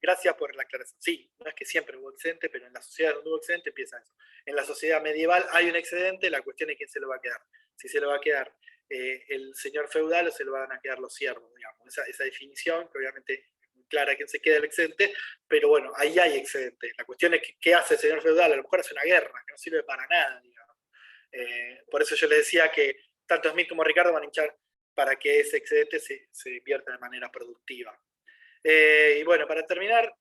Gracias por la aclaración. Sí, no es que siempre hubo excedente, pero en la sociedad donde hubo excedente empieza eso. En la sociedad medieval hay un excedente, la cuestión es quién se lo va a quedar. Si se lo va a quedar el señor feudal o se lo van a quedar los siervos, digamos. Esa definición, que obviamente es muy clara quién se queda el excedente, pero bueno, ahí hay excedente. La cuestión es que, qué hace el señor feudal. A lo mejor hace una guerra, que no sirve para nada, digamos. Por eso yo le decía que tanto Smith como Ricardo van a hinchar para que ese excedente se invierta de manera productiva. Y bueno, para terminar,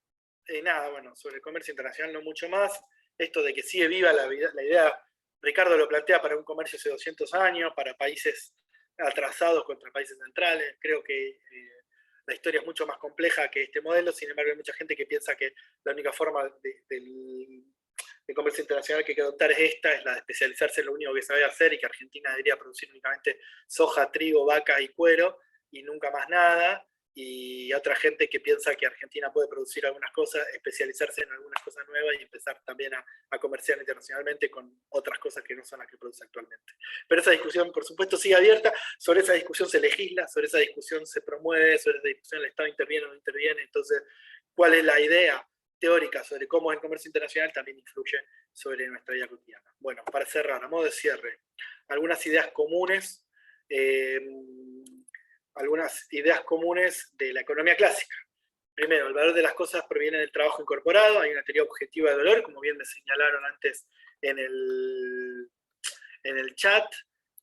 nada, bueno, sobre el comercio internacional no mucho más. Esto de que sigue viva la idea, Ricardo lo plantea para un comercio hace 200 años, para países atrasados contra países centrales. Creo que la historia es mucho más compleja que este modelo, sin embargo hay mucha gente que piensa que la única forma del comercio internacional que hay que adoptar es la de especializarse en lo único que sabe hacer, y que Argentina debería producir únicamente soja, trigo, vaca y cuero, y nunca más nada. Y otra gente que piensa que Argentina puede producir algunas cosas, especializarse en algunas cosas nuevas y empezar también a comerciar internacionalmente con otras cosas que no son las que produce actualmente. Pero esa discusión, por supuesto, sigue abierta. Sobre esa discusión se legisla, sobre esa discusión se promueve, sobre esa discusión el Estado interviene o no interviene. Entonces, ¿cuál es la idea teórica sobre cómo es el comercio internacional? También influye sobre nuestra vida cotidiana. Bueno, para cerrar, a modo de cierre, algunas ideas comunes de la economía clásica. Primero, el valor de las cosas proviene del trabajo incorporado. Hay una teoría objetiva de valor, como bien me señalaron antes en el chat.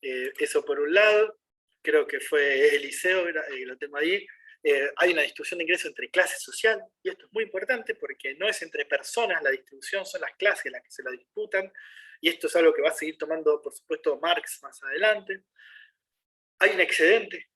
Eso por un lado, creo que fue Eliseo, lo tengo ahí. Hay una distribución de ingresos entre clases social, y esto es muy importante porque no es entre personas la distribución, son las clases las que se la disputan, y esto es algo que va a seguir tomando, por supuesto, Marx más adelante. Hay un excedente.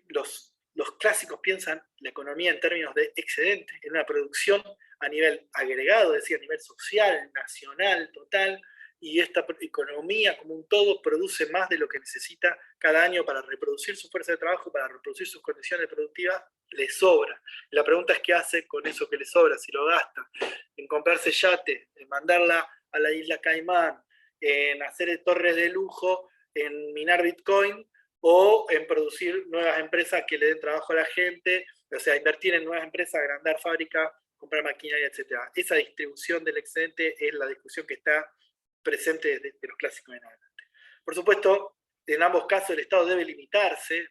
Los clásicos piensan la economía en términos de excedente, en una producción a nivel agregado, es decir, a nivel social, nacional, total, y esta economía como un todo produce más de lo que necesita cada año para reproducir su fuerza de trabajo, para reproducir sus condiciones productivas, le sobra. La pregunta es qué hace con eso que le sobra, si lo gasta en comprarse yate, en mandarla a la isla Caimán, en hacer torres de lujo, en minar Bitcoin, o en producir nuevas empresas que le den trabajo a la gente, o sea, invertir en nuevas empresas, agrandar fábricas, comprar maquinaria, etc. Esa distribución del excedente es la discusión que está presente desde los clásicos en adelante. Por supuesto, en ambos casos el Estado debe limitarse.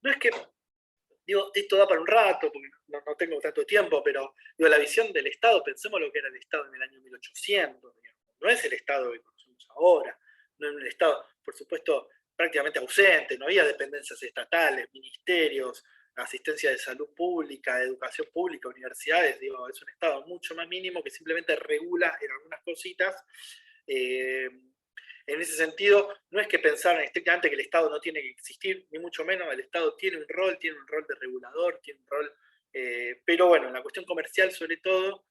No es que, digo, esto da para un rato, porque no tengo tanto tiempo, pero digo, la visión del Estado, pensemos lo que era el Estado en el año 1800, digamos. No es el Estado que conocemos ahora, no es un Estado, por supuesto, prácticamente ausente, no había dependencias estatales, ministerios, asistencia de salud pública, educación pública, universidades, digo, es un Estado mucho más mínimo que simplemente regula en algunas cositas. En ese sentido, no es que pensar estrictamente que el Estado no tiene que existir, ni mucho menos. El Estado tiene un rol de regulador, tiene un rol, pero bueno, en la cuestión comercial sobre todo,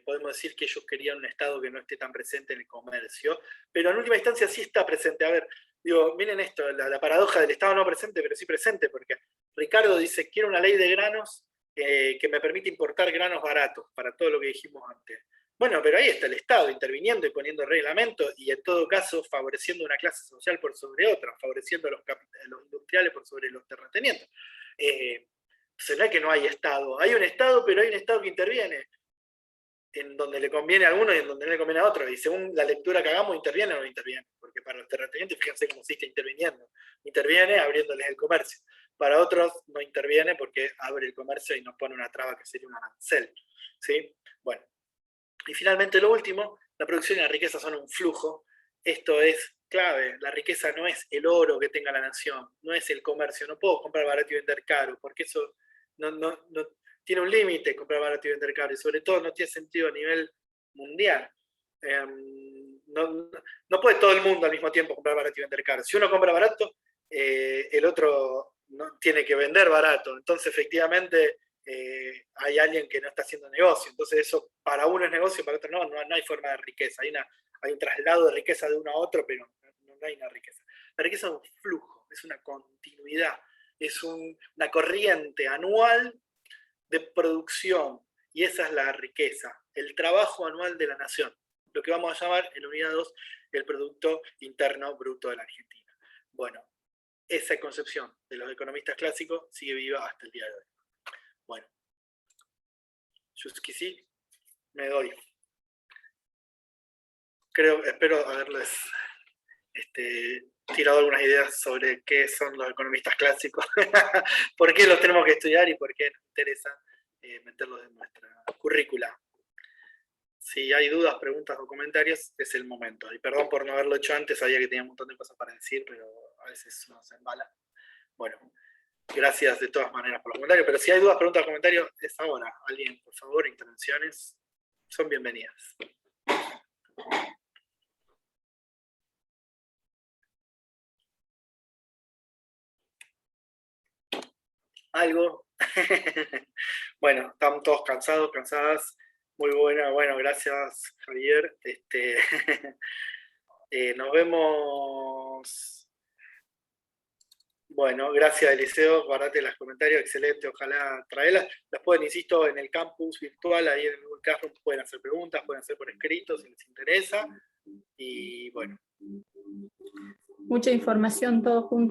podemos decir que ellos querían un Estado que no esté tan presente en el comercio, pero en última instancia sí está presente. A ver, digo, miren esto, la paradoja del Estado no presente, pero sí presente, porque Ricardo dice, quiero una ley de granos que me permite importar granos baratos, para todo lo que dijimos antes. Bueno, pero ahí está el Estado interviniendo y poniendo reglamentos, y en todo caso favoreciendo una clase social por sobre otra, favoreciendo a los industriales por sobre los terratenientes. Entonces no es que no hay Estado, hay un Estado, pero hay un Estado que interviene en donde le conviene a uno y en donde no le conviene a otro, y según la lectura que hagamos, interviene o no interviene, porque para los terratenientes, fíjense cómo se está interviniendo, interviene abriéndoles el comercio, para otros no interviene porque abre el comercio y nos pone una traba que sería un arancel, ¿sí? Bueno, y finalmente lo último, la producción y la riqueza son un flujo. Esto es clave. La riqueza no es el oro que tenga la nación, no es el comercio. No puedo comprar barato y vender caro, porque eso no tiene un límite, comprar barato y vender caro, y sobre todo no tiene sentido a nivel mundial. No puede todo el mundo al mismo tiempo comprar barato y vender caro. Si uno compra barato, el otro no tiene que vender barato. Entonces, efectivamente, hay alguien que no está haciendo negocio. Entonces eso para uno es negocio, para otro no hay forma de riqueza. Hay un traslado de riqueza de uno a otro, pero no hay una riqueza. La riqueza es un flujo. es una continuidad, es una corriente anual de producción, y esa es la riqueza, el trabajo anual de la nación, lo que vamos a llamar en la unidad 2 el Producto Interno Bruto de la Argentina. Bueno, esa concepción de los economistas clásicos sigue viva hasta el día de hoy. Bueno, Jusquisi, me doy. Espero haberles tirado algunas ideas sobre qué son los economistas clásicos, por qué los tenemos que estudiar y por qué nos interesa meterlos en nuestra currícula. Si hay dudas, preguntas o comentarios, es el momento. Y perdón por no haberlo hecho antes, sabía que tenía un montón de cosas para decir, pero a veces uno se embala. Bueno, gracias de todas maneras por los comentarios, pero si hay dudas, preguntas o comentarios, es ahora. Alguien, por favor, intervenciones, son bienvenidas. ¿Algo? Bueno, estamos todos cansados, cansadas. Muy bueno, gracias Javier. Nos vemos. Bueno, gracias Eliseo, guardate los comentarios, excelente, ojalá traerlas. Las pueden, insisto, en el campus virtual, ahí en el Google Classroom, pueden hacer preguntas, pueden hacer por escrito si les interesa. Y bueno. Mucha información, todo junto.